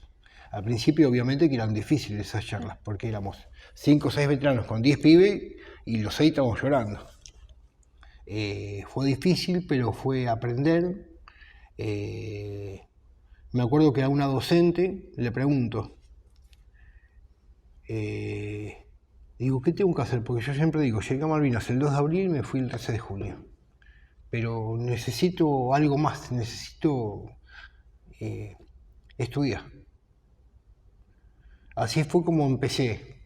Al principio obviamente que eran difíciles esas charlas, porque éramos 5 o 6 veteranos con 10 pibes y los 6 estábamos llorando. Fue difícil, pero fue aprender. Me acuerdo que a una docente le pregunto, digo, ¿qué tengo que hacer? Porque yo siempre digo, llegué a Malvinas el 2 de abril y me fui el 13 de junio. Pero necesito algo más, necesito estudiar. Así fue como empecé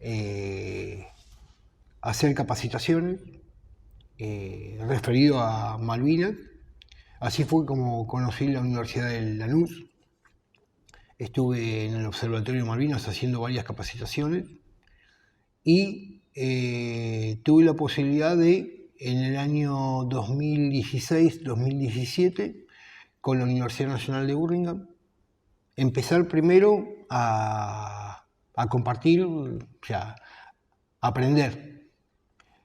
a hacer capacitaciones referido a Malvinas. Así fue como conocí la Universidad de Lanús. Estuve en el Observatorio Malvinas haciendo varias capacitaciones y tuve la posibilidad de, en el año 2016-2017, con la Universidad Nacional de Hurlingham, empezar primero a compartir, o sea, aprender.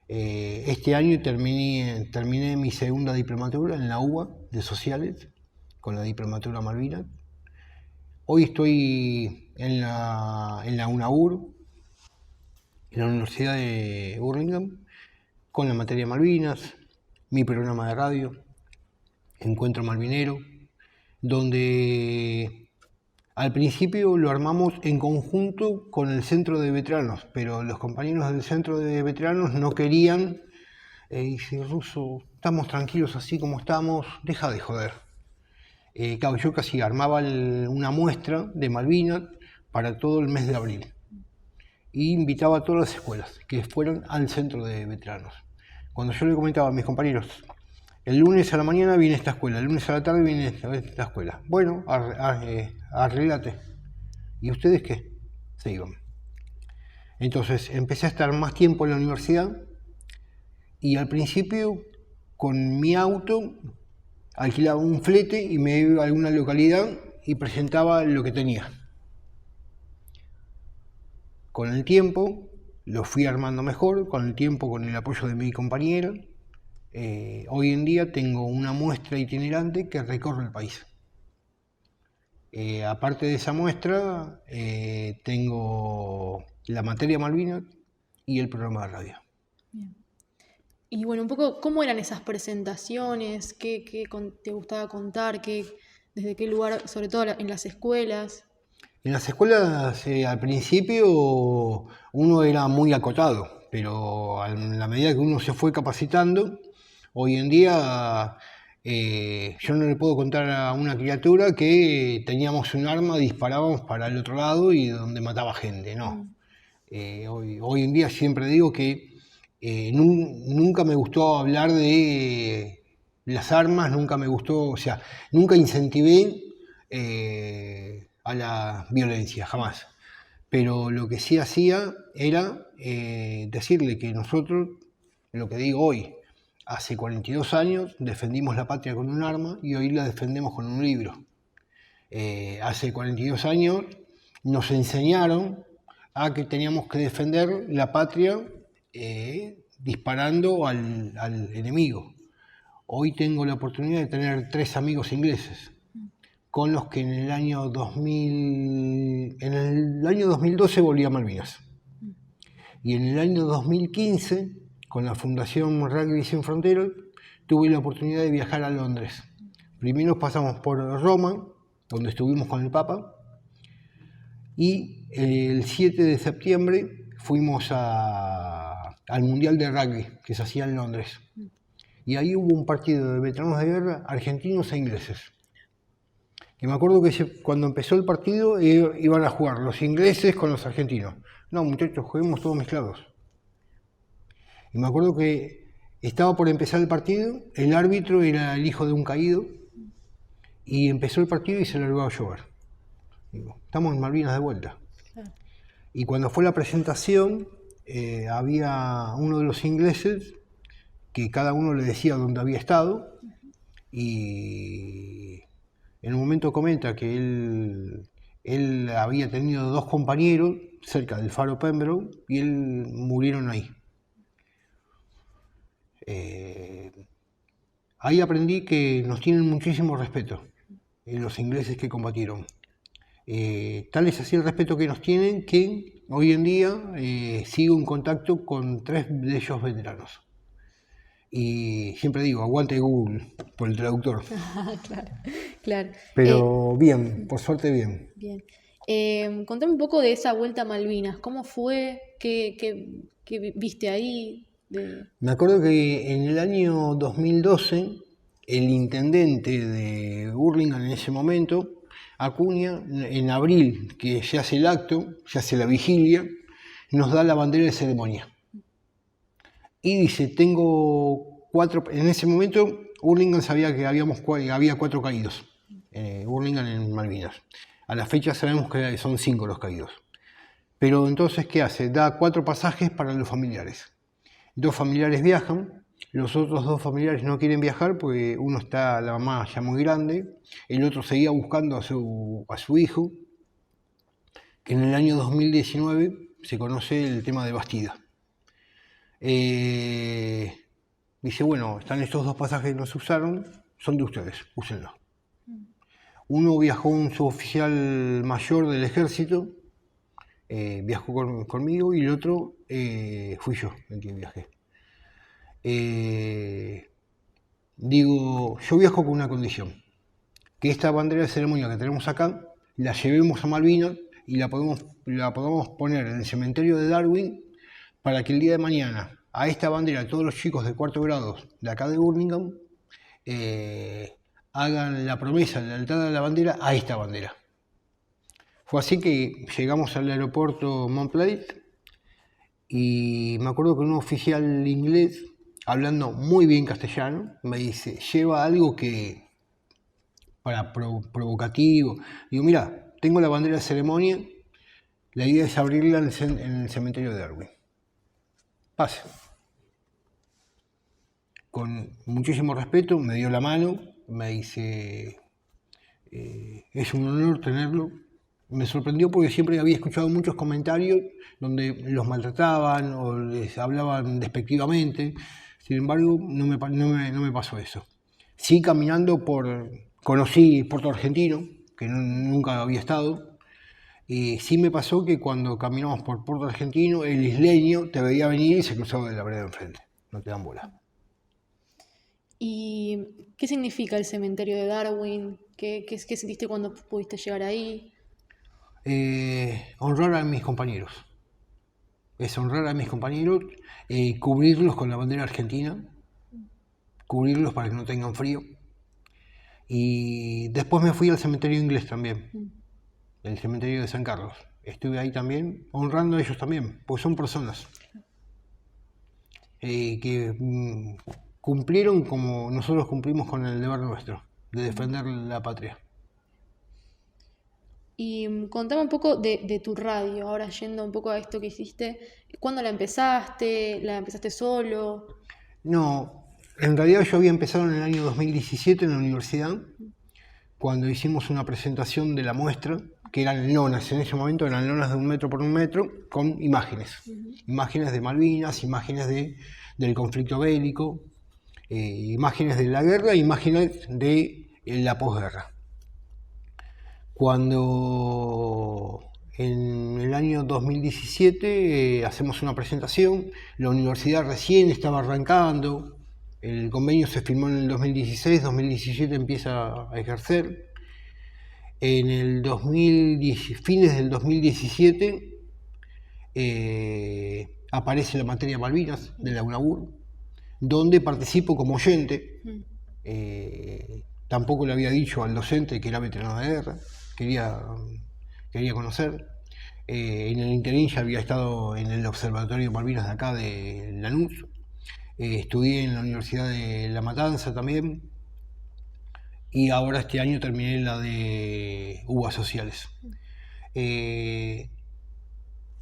Este año terminé mi segunda diplomatura en la UBA de Sociales, con la diplomatura Malvinas. Hoy estoy en la UNAUR, en la Universidad de Hurlingham, con la materia Malvinas, mi programa de radio, Encuentro Malvinero, donde al principio lo armamos en conjunto con el centro de veteranos, pero los compañeros del centro de veteranos no querían. Dice, Russo, estamos tranquilos así como estamos, deja de joder. Claro, yo casi armaba una muestra de Malvinas para todo el mes de abril. y invitaba a todas las escuelas que fueran al centro de veteranos. Cuando yo le comentaba a mis compañeros, el lunes a la mañana viene esta escuela, el lunes a la tarde viene esta escuela. Bueno, arreglate. ¿Y ustedes qué? Se iban. Entonces empecé a estar más tiempo en la universidad y al principio con mi auto alquilaba un flete y me iba a alguna localidad y presentaba lo que tenía. Con el tiempo lo fui armando mejor, con el tiempo, con el apoyo de mi compañera. Hoy en día tengo una muestra itinerante que recorre el país. Aparte de esa muestra, tengo la materia Malvinas y el programa de radio. Bien. Y bueno, un poco, ¿cómo eran esas presentaciones? ¿Qué te gustaba contar? ¿Desde qué lugar, sobre todo en las escuelas? En las escuelas, al principio, uno era muy acotado, pero a la medida que uno se fue capacitando, hoy en día yo no le puedo contar a una criatura que teníamos un arma, disparábamos para el otro lado y donde mataba gente, no. Hoy en día siempre digo que nunca me gustó hablar de las armas, nunca me gustó, o sea, nunca incentivé a la violencia, jamás. Pero lo que sí hacía era decirle que nosotros, lo que digo hoy, hace 42 años defendimos la patria con un arma y hoy la defendemos con un libro. Hace 42 años nos enseñaron a que teníamos que defender la patria disparando al enemigo. Hoy tengo la oportunidad de tener 3 amigos ingleses con los que en el año 2012 volví a Malvinas. Y en el año 2015, con la Fundación Rugby Sin Fronteras, tuve la oportunidad de viajar a Londres. Primero pasamos por Roma, donde estuvimos con el Papa, y el 7 de septiembre fuimos al Mundial de Rugby, que se hacía en Londres. Y ahí hubo un partido de veteranos de guerra, argentinos e ingleses. Y me acuerdo que cuando empezó el partido iban a jugar los ingleses con los argentinos. No, muchachos, juguemos todos mezclados. Y me acuerdo que estaba por empezar el partido, el árbitro era el hijo de un caído, y empezó el partido y se largó a llover. Digo, estamos en Malvinas de vuelta. Y cuando fue la presentación, había uno de los ingleses que cada uno le decía dónde había estado, y en un momento comenta que él había tenido 2 compañeros cerca del faro Pembroke y él murieron ahí. Ahí aprendí que nos tienen muchísimo respeto los ingleses que combatieron. Tal es así el respeto que nos tienen que hoy en día sigo en contacto con 3 de ellos veteranos. Y siempre digo, aguante Google por el traductor. Claro, claro. Pero bien, por suerte bien. Bien. Contame un poco de esa vuelta a Malvinas. ¿Cómo fue? ¿Qué viste ahí? Me acuerdo que en el año 2012, el intendente de Hurlingham en ese momento, Acuña, en abril, que se hace el acto, se hace la vigilia, nos da la bandera de ceremonia. Y dice, tengo 4, en ese momento Hurlingham sabía que había 4 caídos, Hurlingham en Malvinas. A la fecha sabemos que son 5 los caídos. Pero entonces, ¿qué hace? Da 4 pasajes para los familiares. 2 familiares viajan, los otros 2 familiares no quieren viajar porque uno está, la mamá ya muy grande, el otro seguía buscando a su hijo, que en el año 2019 se conoce el tema de Bastida. Dice, bueno, están estos 2 pasajes que no se usaron, son de ustedes, úsenlos. Uno viajó un suboficial mayor del ejército, viajó conmigo, y el otro fui yo el que viajé. Digo, yo viajo con una condición, que esta bandera de ceremonia que tenemos acá, la llevemos a Malvinas y la podamos poner en el cementerio de Darwin, para que el día de mañana a esta bandera todos los chicos de 4º grado de acá de Birmingham hagan la promesa de la lealtad a la bandera a esta bandera. Fue así que llegamos al aeropuerto Mont Plate, y me acuerdo que un oficial inglés, hablando muy bien castellano, me dice, lleva algo que para provocativo. Digo, mira, tengo la bandera de ceremonia, la idea es abrirla en el cementerio de Darwin. Pase. Con muchísimo respeto, me dio la mano, me dice, es un honor tenerlo. Me sorprendió porque siempre había escuchado muchos comentarios donde los maltrataban o les hablaban despectivamente. Sin embargo, no me pasó eso. Sí, caminando conocí Puerto Argentino, que nunca había estado. Y sí me pasó que cuando caminamos por Puerto Argentino, el isleño te veía venir y se cruzaba de la vereda enfrente. No te dan bola. ¿Y qué significa el cementerio de Darwin? ¿Qué sentiste cuando pudiste llegar ahí? Honrar a mis compañeros. Es honrar a mis compañeros, cubrirlos con la bandera argentina, cubrirlos para que no tengan frío. Y después me fui al cementerio inglés también, el cementerio de San Carlos. Estuve ahí también, honrando a ellos también, porque son personas que cumplieron como nosotros cumplimos con el deber nuestro, de defender la patria. Y contame un poco de tu radio, ahora yendo un poco a esto que hiciste. ¿Cuándo la empezaste? ¿La empezaste solo? No, en realidad yo había empezado en el año 2017 en la universidad, cuando hicimos una presentación de la muestra, que eran lonas, en ese momento eran lonas de 1 metro por 1 metro, con imágenes. Imágenes de Malvinas, imágenes del conflicto bélico, imágenes de la guerra, imágenes de la posguerra. Cuando en el año 2017 hacemos una presentación, la universidad recién estaba arrancando, el convenio se firmó en el 2016, 2017 empieza a ejercer. En el fines del 2017 aparece la materia Malvinas de la UNAUR, donde participo como oyente. Tampoco le había dicho al docente que era veterano de guerra, quería conocer. En el interín ya había estado en el Observatorio Malvinas de acá de Lanús. Estudié en la Universidad de La Matanza también. Y ahora este año terminé la de UBA Sociales.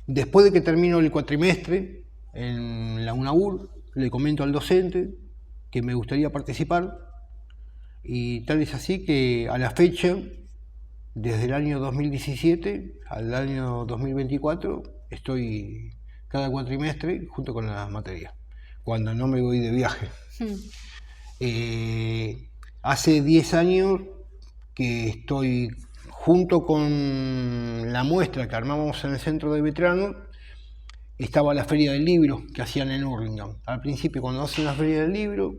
Después de que termino el cuatrimestre en la UNAUR, le comento al docente que me gustaría participar. Y tal es así que a la fecha, desde el año 2017 al año 2024, estoy cada cuatrimestre junto con la materia, cuando no me voy de viaje. Hace 10 años que estoy junto con la muestra que armamos en el centro de veteranos. Estaba la feria del libro que hacían en Hurlingham. Al principio, cuando hacen la feria del libro,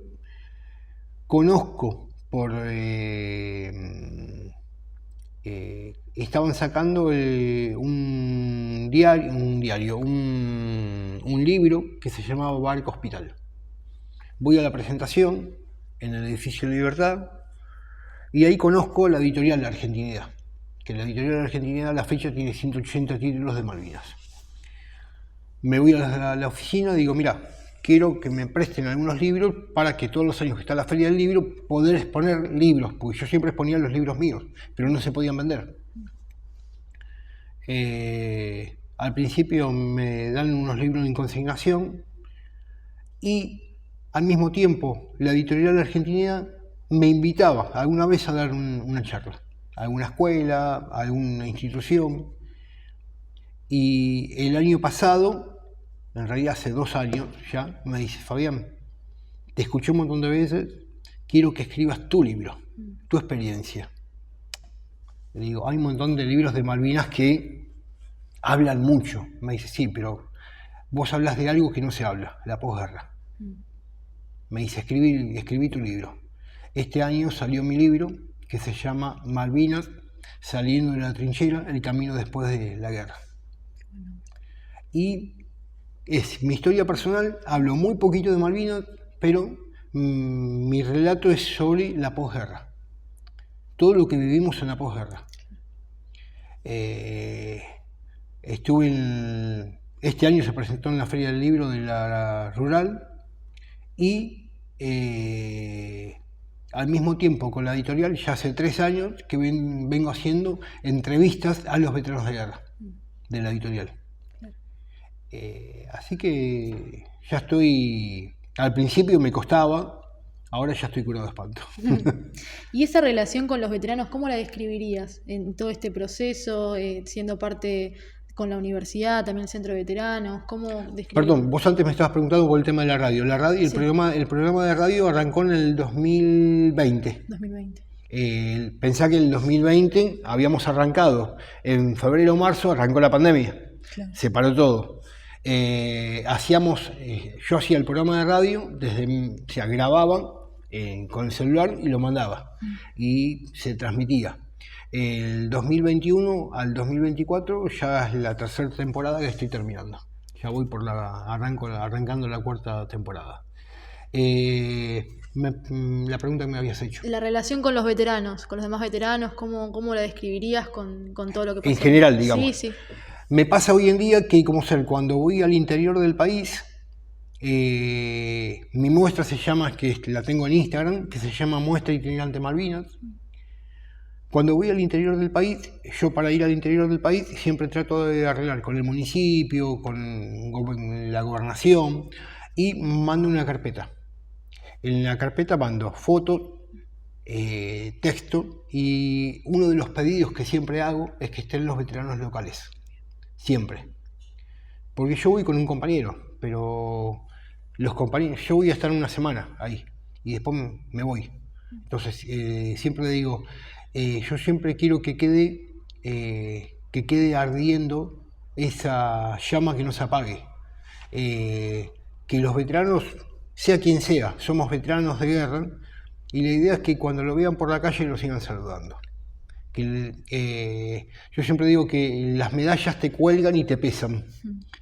conozco estaban sacando un libro que se llamaba Barco Hospital. Voy a la presentación en el edificio Libertad y ahí conozco la editorial de Argentinidad, que la editorial de Argentinidad a la fecha tiene 180 títulos de Malvinas. Me voy a la oficina y digo, mira, quiero que me presten algunos libros para que todos los años que está la feria del libro poder exponer libros, porque yo siempre exponía los libros míos, pero no se podían vender. Al principio me dan unos libros en consignación y al mismo tiempo la editorial de Argentinidad me invitaba alguna vez a dar una charla, a alguna escuela, a alguna institución. Y el año pasado, en realidad hace 2 años ya, me dice, Fabián, te escuché un montón de veces, quiero que escribas tu libro, tu experiencia. Le digo, hay un montón de libros de Malvinas que hablan mucho. Me dice, sí, pero vos hablas de algo que no se habla, la posguerra. Me dice, escribí tu libro. Este año salió mi libro, que se llama Malvinas, saliendo de la trinchera, el camino después de la guerra. Y es mi historia personal, hablo muy poquito de Malvinas, pero mi relato es sobre la posguerra. Todo lo que vivimos en la posguerra. Estuve este año se presentó en la Feria del Libro de la Rural y al mismo tiempo con la editorial ya hace 3 años que vengo haciendo entrevistas a los veteranos de guerra de la editorial. Así que ya estoy, al principio me costaba, ahora ya estoy curado de espanto. ¿Y esa relación con los veteranos, cómo la describirías en todo este proceso, siendo parte con la universidad, también el centro de veteranos? ¿Cómo describirías? Perdón, vos antes me estabas preguntando por el tema de la radio. La radio, Sí. el programa de radio arrancó en el 2020. 2020. Pensá que en el 2020 habíamos arrancado, en febrero o marzo arrancó la pandemia, Claro. se paró todo. Yo hacía el programa de radio, o sea, grababa con el celular y lo mandaba y se transmitía. El 2021 al 2024 ya es la 3ª temporada que estoy terminando. Ya voy por arrancando la 4ª temporada. La pregunta que me habías hecho. La relación con los veteranos, con los demás veteranos, ¿cómo la describirías con todo lo que pasó? En general, digamos. Sí. Me pasa hoy en día que, cuando voy al interior del país, mi muestra se llama, que la tengo en Instagram, que se llama Muestra Itinerante Malvinas. Cuando voy al interior del país, yo para ir al interior del país siempre trato de arreglar con el municipio, con la gobernación y mando una carpeta. En la carpeta mando fotos, texto y uno de los pedidos que siempre hago es que estén los veteranos locales. Siempre. Porque yo voy con un compañero, pero los compañeros, yo voy a estar una semana ahí y después me voy. Entonces, siempre le digo, yo siempre quiero que quede ardiendo esa llama que no se apague. Que los veteranos, sea quien sea, somos veteranos de guerra y la idea es que cuando lo vean por la calle lo sigan saludando. Yo siempre digo que las medallas te cuelgan y te pesan,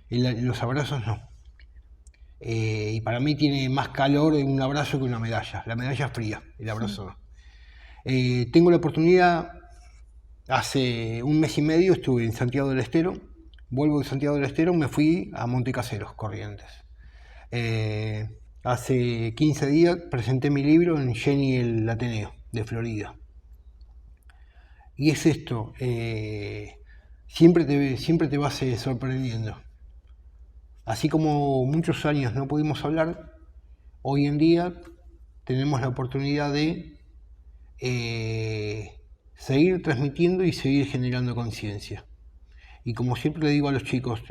los abrazos no. Y para mí tiene más calor un abrazo que una medalla. La medalla es fría, el abrazo no. Tengo la oportunidad, hace 1 mes y medio estuve en Santiago del Estero, vuelvo de Santiago del Estero, me fui a Montecaseros, Corrientes. Hace 15 días presenté mi libro en Jenny el Ateneo de Florida. Y es esto, siempre te vas sorprendiendo. Así como muchos años no pudimos hablar, hoy en día tenemos la oportunidad de seguir transmitiendo y seguir generando conciencia. Y como siempre le digo a los chicos,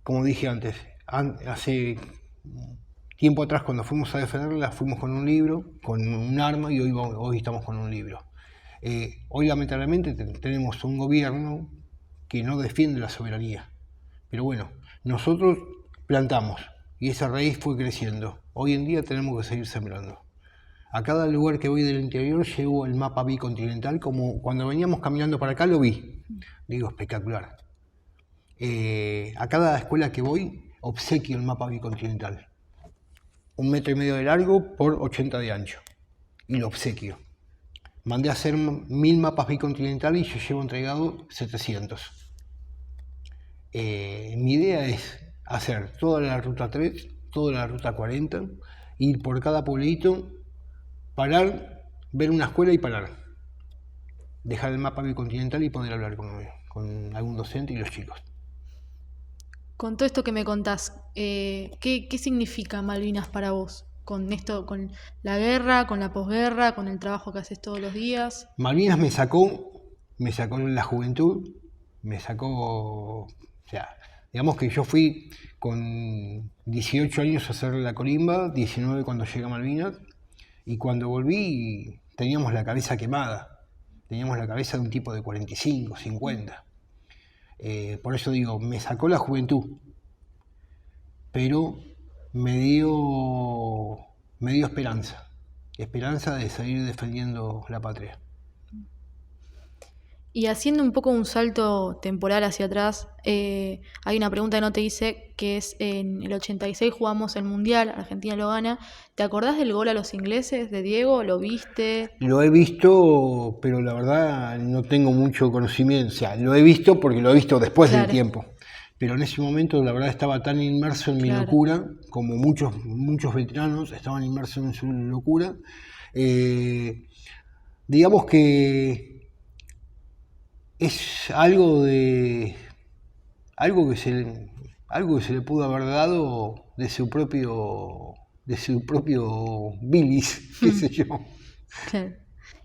como dije antes, hace tiempo atrás cuando fuimos a defenderla fuimos con un libro, con un arma y hoy estamos con un libro. Hoy lamentablemente tenemos un gobierno que no defiende la soberanía, pero bueno, nosotros plantamos y esa raíz fue creciendo. Hoy en día tenemos que seguir sembrando. A cada lugar que voy del interior llevo el mapa bicontinental, como cuando veníamos caminando para acá lo vi, digo espectacular. A cada escuela que voy obsequio el mapa bicontinental, 1,5 metros de largo por 80 de ancho, y lo obsequio. Mandé a hacer 1000 mapas bicontinentales y yo llevo entregado 700. Mi idea es hacer toda la ruta 3, toda la ruta 40, ir por cada pueblito, parar, ver una escuela y parar. Dejar el mapa bicontinental y poder hablar con algún docente y los chicos. Con todo esto que me contás, ¿qué significa Malvinas para vos? Con esto, con la guerra, con la posguerra, con el trabajo que haces todos los días. Malvinas me sacó en la juventud, o sea, digamos que yo fui con 18 años a hacer la colimba, 19 cuando llegué a Malvinas, y cuando volví teníamos la cabeza quemada, teníamos la cabeza de un tipo de 45, 50. Por eso digo, me sacó la juventud, pero me dio esperanza de seguir defendiendo la patria. Y haciendo un poco un salto temporal hacia atrás, hay una pregunta que no te hice, que es en el 86 jugamos el Mundial, Argentina lo gana. ¿Te acordás del gol a los ingleses de Diego? ¿Lo viste? Lo he visto, pero la verdad no tengo mucho conocimiento. O sea, lo he visto porque lo he visto después del tiempo. pero en ese momento la verdad estaba tan inmerso en mi Claro. locura, como muchos veteranos estaban inmersos en su locura. Digamos que es algo que se le pudo haber dado de su propio bilis, qué sé yo. Claro.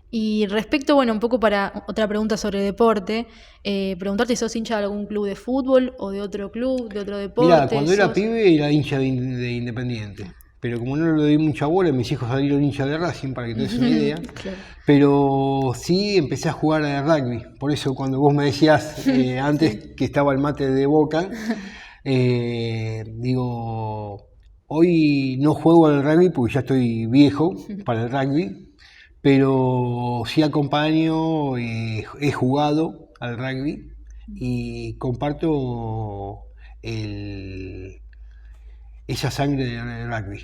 Y respecto, bueno, un poco para otra pregunta sobre deporte, preguntarte si sos hincha de algún club de fútbol o de otro club, de otro Mirá, deporte, cuando era sos... pibe era hincha de Independiente, pero como no le di mucha bola, mis hijos salieron hinchas de Racing, para que te des una idea. Claro. Pero sí empecé a jugar a rugby, por eso cuando vos me decías antes que estaba el mate de Boca, digo, hoy no juego al rugby porque ya estoy viejo para el rugby, pero sí acompaño, he jugado al rugby y comparto esa sangre de rugby.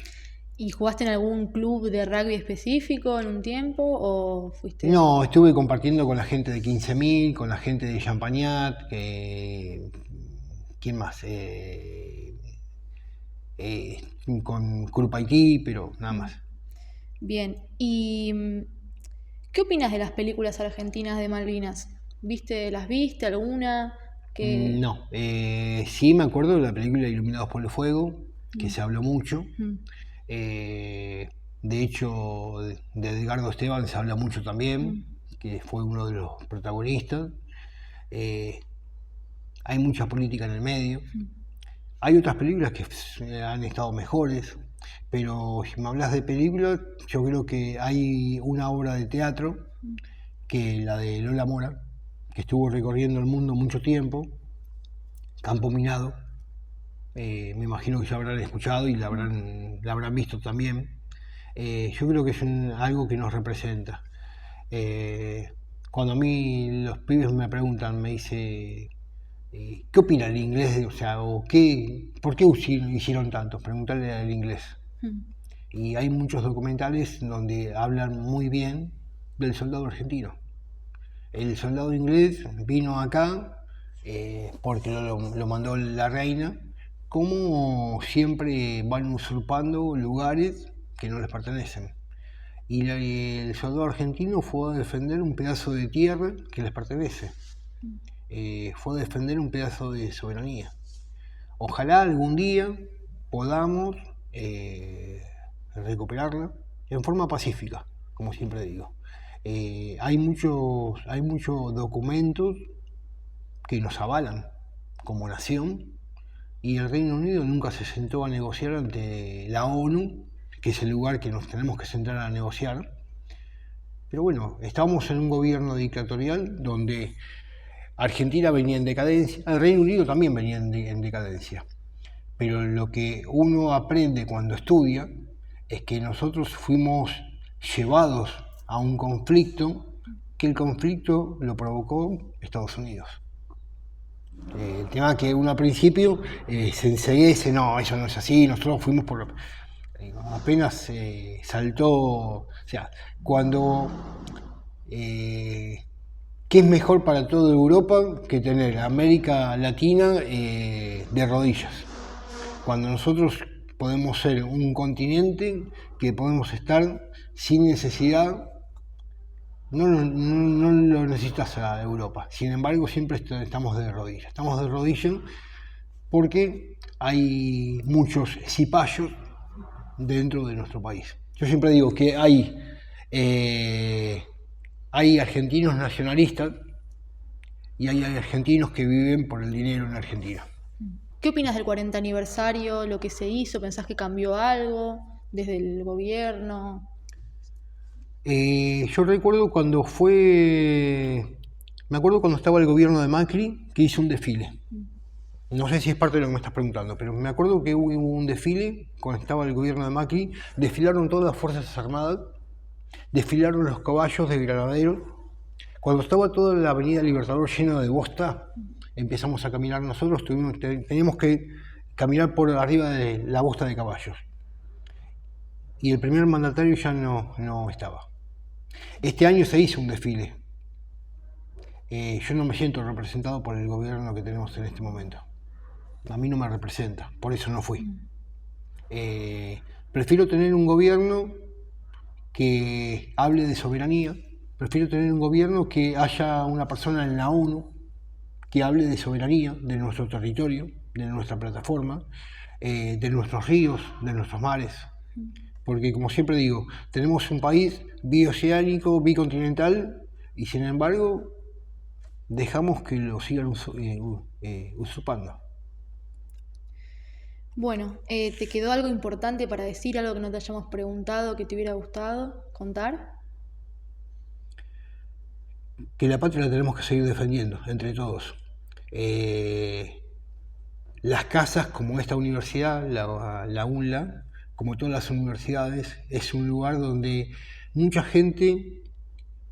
¿Y jugaste en algún club de rugby específico en un tiempo o fuiste...? No, estuve compartiendo con la gente de 15.000, con la gente de Champagnat, ¿quién más? Con Club Haití, pero nada más. Bien, ¿y qué opinas de las películas argentinas de Malvinas? ¿Las viste alguna? Que... No, sí me acuerdo de la película Iluminados por el Fuego, que se habló mucho. De hecho, de Edgardo Esteban se habla mucho también, que fue uno de los protagonistas. Hay mucha política en el medio. Hay otras películas que han estado mejores, pero si me hablas de películas, yo creo que hay una obra de teatro, que la de Lola Mora, que estuvo recorriendo el mundo mucho tiempo, Campo Minado. Me imagino que ya habrán escuchado y la habrán visto también. Yo creo que es algo que nos representa. Cuando a mí los pibes me preguntan, me dice, ¿qué opina el inglés? O sea, ¿por qué hicieron tanto? Preguntarle al inglés. Y hay muchos documentales donde hablan muy bien del soldado argentino. El soldado inglés vino acá porque lo mandó la reina, como siempre van usurpando lugares que no les pertenecen. Y el soldado argentino fue a defender un pedazo de tierra que les pertenece. Fue a defender un pedazo de soberanía. Ojalá algún día podamos recuperarla en forma pacífica, como siempre digo. Hay muchos documentos que nos avalan como nación, y el Reino Unido nunca se sentó a negociar ante la ONU, que es el lugar que nos tenemos que sentar a negociar. Pero bueno, estamos en un gobierno dictatorial donde Argentina venía en decadencia, el Reino Unido también venía en decadencia. Pero lo que uno aprende cuando estudia es que nosotros fuimos llevados a un conflicto, que el conflicto lo provocó Estados Unidos. El tema que uno al principio se enseguece, no, eso no es así, nosotros fuimos por... apenas saltó, o sea, cuando... ¿qué es mejor para toda Europa que tener América Latina de rodillas? Cuando nosotros podemos ser un continente que podemos estar sin necesidad, no lo necesitas a Europa. Sin embargo, siempre estamos de rodillas. Estamos de rodillas porque hay muchos cipayos dentro de nuestro país. Yo siempre digo que hay argentinos nacionalistas y hay argentinos que viven por el dinero en Argentina. ¿Qué opinas del 40 aniversario, lo que se hizo? ¿Pensás que cambió algo desde el gobierno? Yo recuerdo cuando me acuerdo cuando estaba el gobierno de Macri, que hizo un desfile. No sé si es parte de lo que me estás preguntando, pero me acuerdo que hubo un desfile cuando estaba el gobierno de Macri, desfilaron todas las Fuerzas Armadas, desfilaron los caballos de granaderos. Cuando estaba toda la avenida Libertador llena de bosta, empezamos a caminar nosotros, teníamos que caminar por arriba de la bosta de caballos. Y el primer mandatario ya no estaba. Este año se hizo un desfile. Yo no me siento representado por el gobierno que tenemos en este momento. a mí no me representa, por eso no fui. Prefiero tener un gobierno que hable de soberanía, prefiero tener un gobierno que haya una persona en la ONU que hable de soberanía, de nuestro territorio, de nuestra plataforma, de nuestros ríos, de nuestros mares. Porque, como siempre digo, tenemos un país bioceánico, bicontinental, y sin embargo dejamos que lo sigan usurpando. Bueno, ¿te quedó algo importante para decir, algo que no te hayamos preguntado, que te hubiera gustado contar? Que la patria la tenemos que seguir defendiendo entre todos. Las casas, como esta universidad, la UNLA, como todas las universidades, es un lugar donde mucha gente,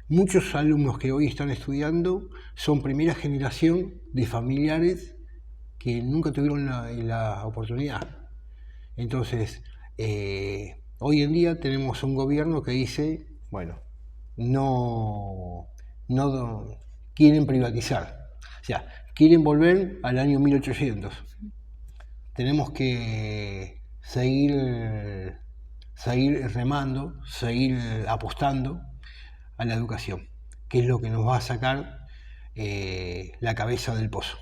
muchos alumnos que hoy están estudiando, son primera generación de familiares que nunca tuvieron la oportunidad. Entonces, hoy en día tenemos un gobierno que dice, bueno, no quieren privatizar, o sea, quieren volver al año 1800. Tenemos que seguir remando, seguir apostando a la educación, que es lo que nos va a sacar la cabeza del pozo.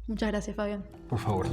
Muchas gracias, Fabián. Por favor.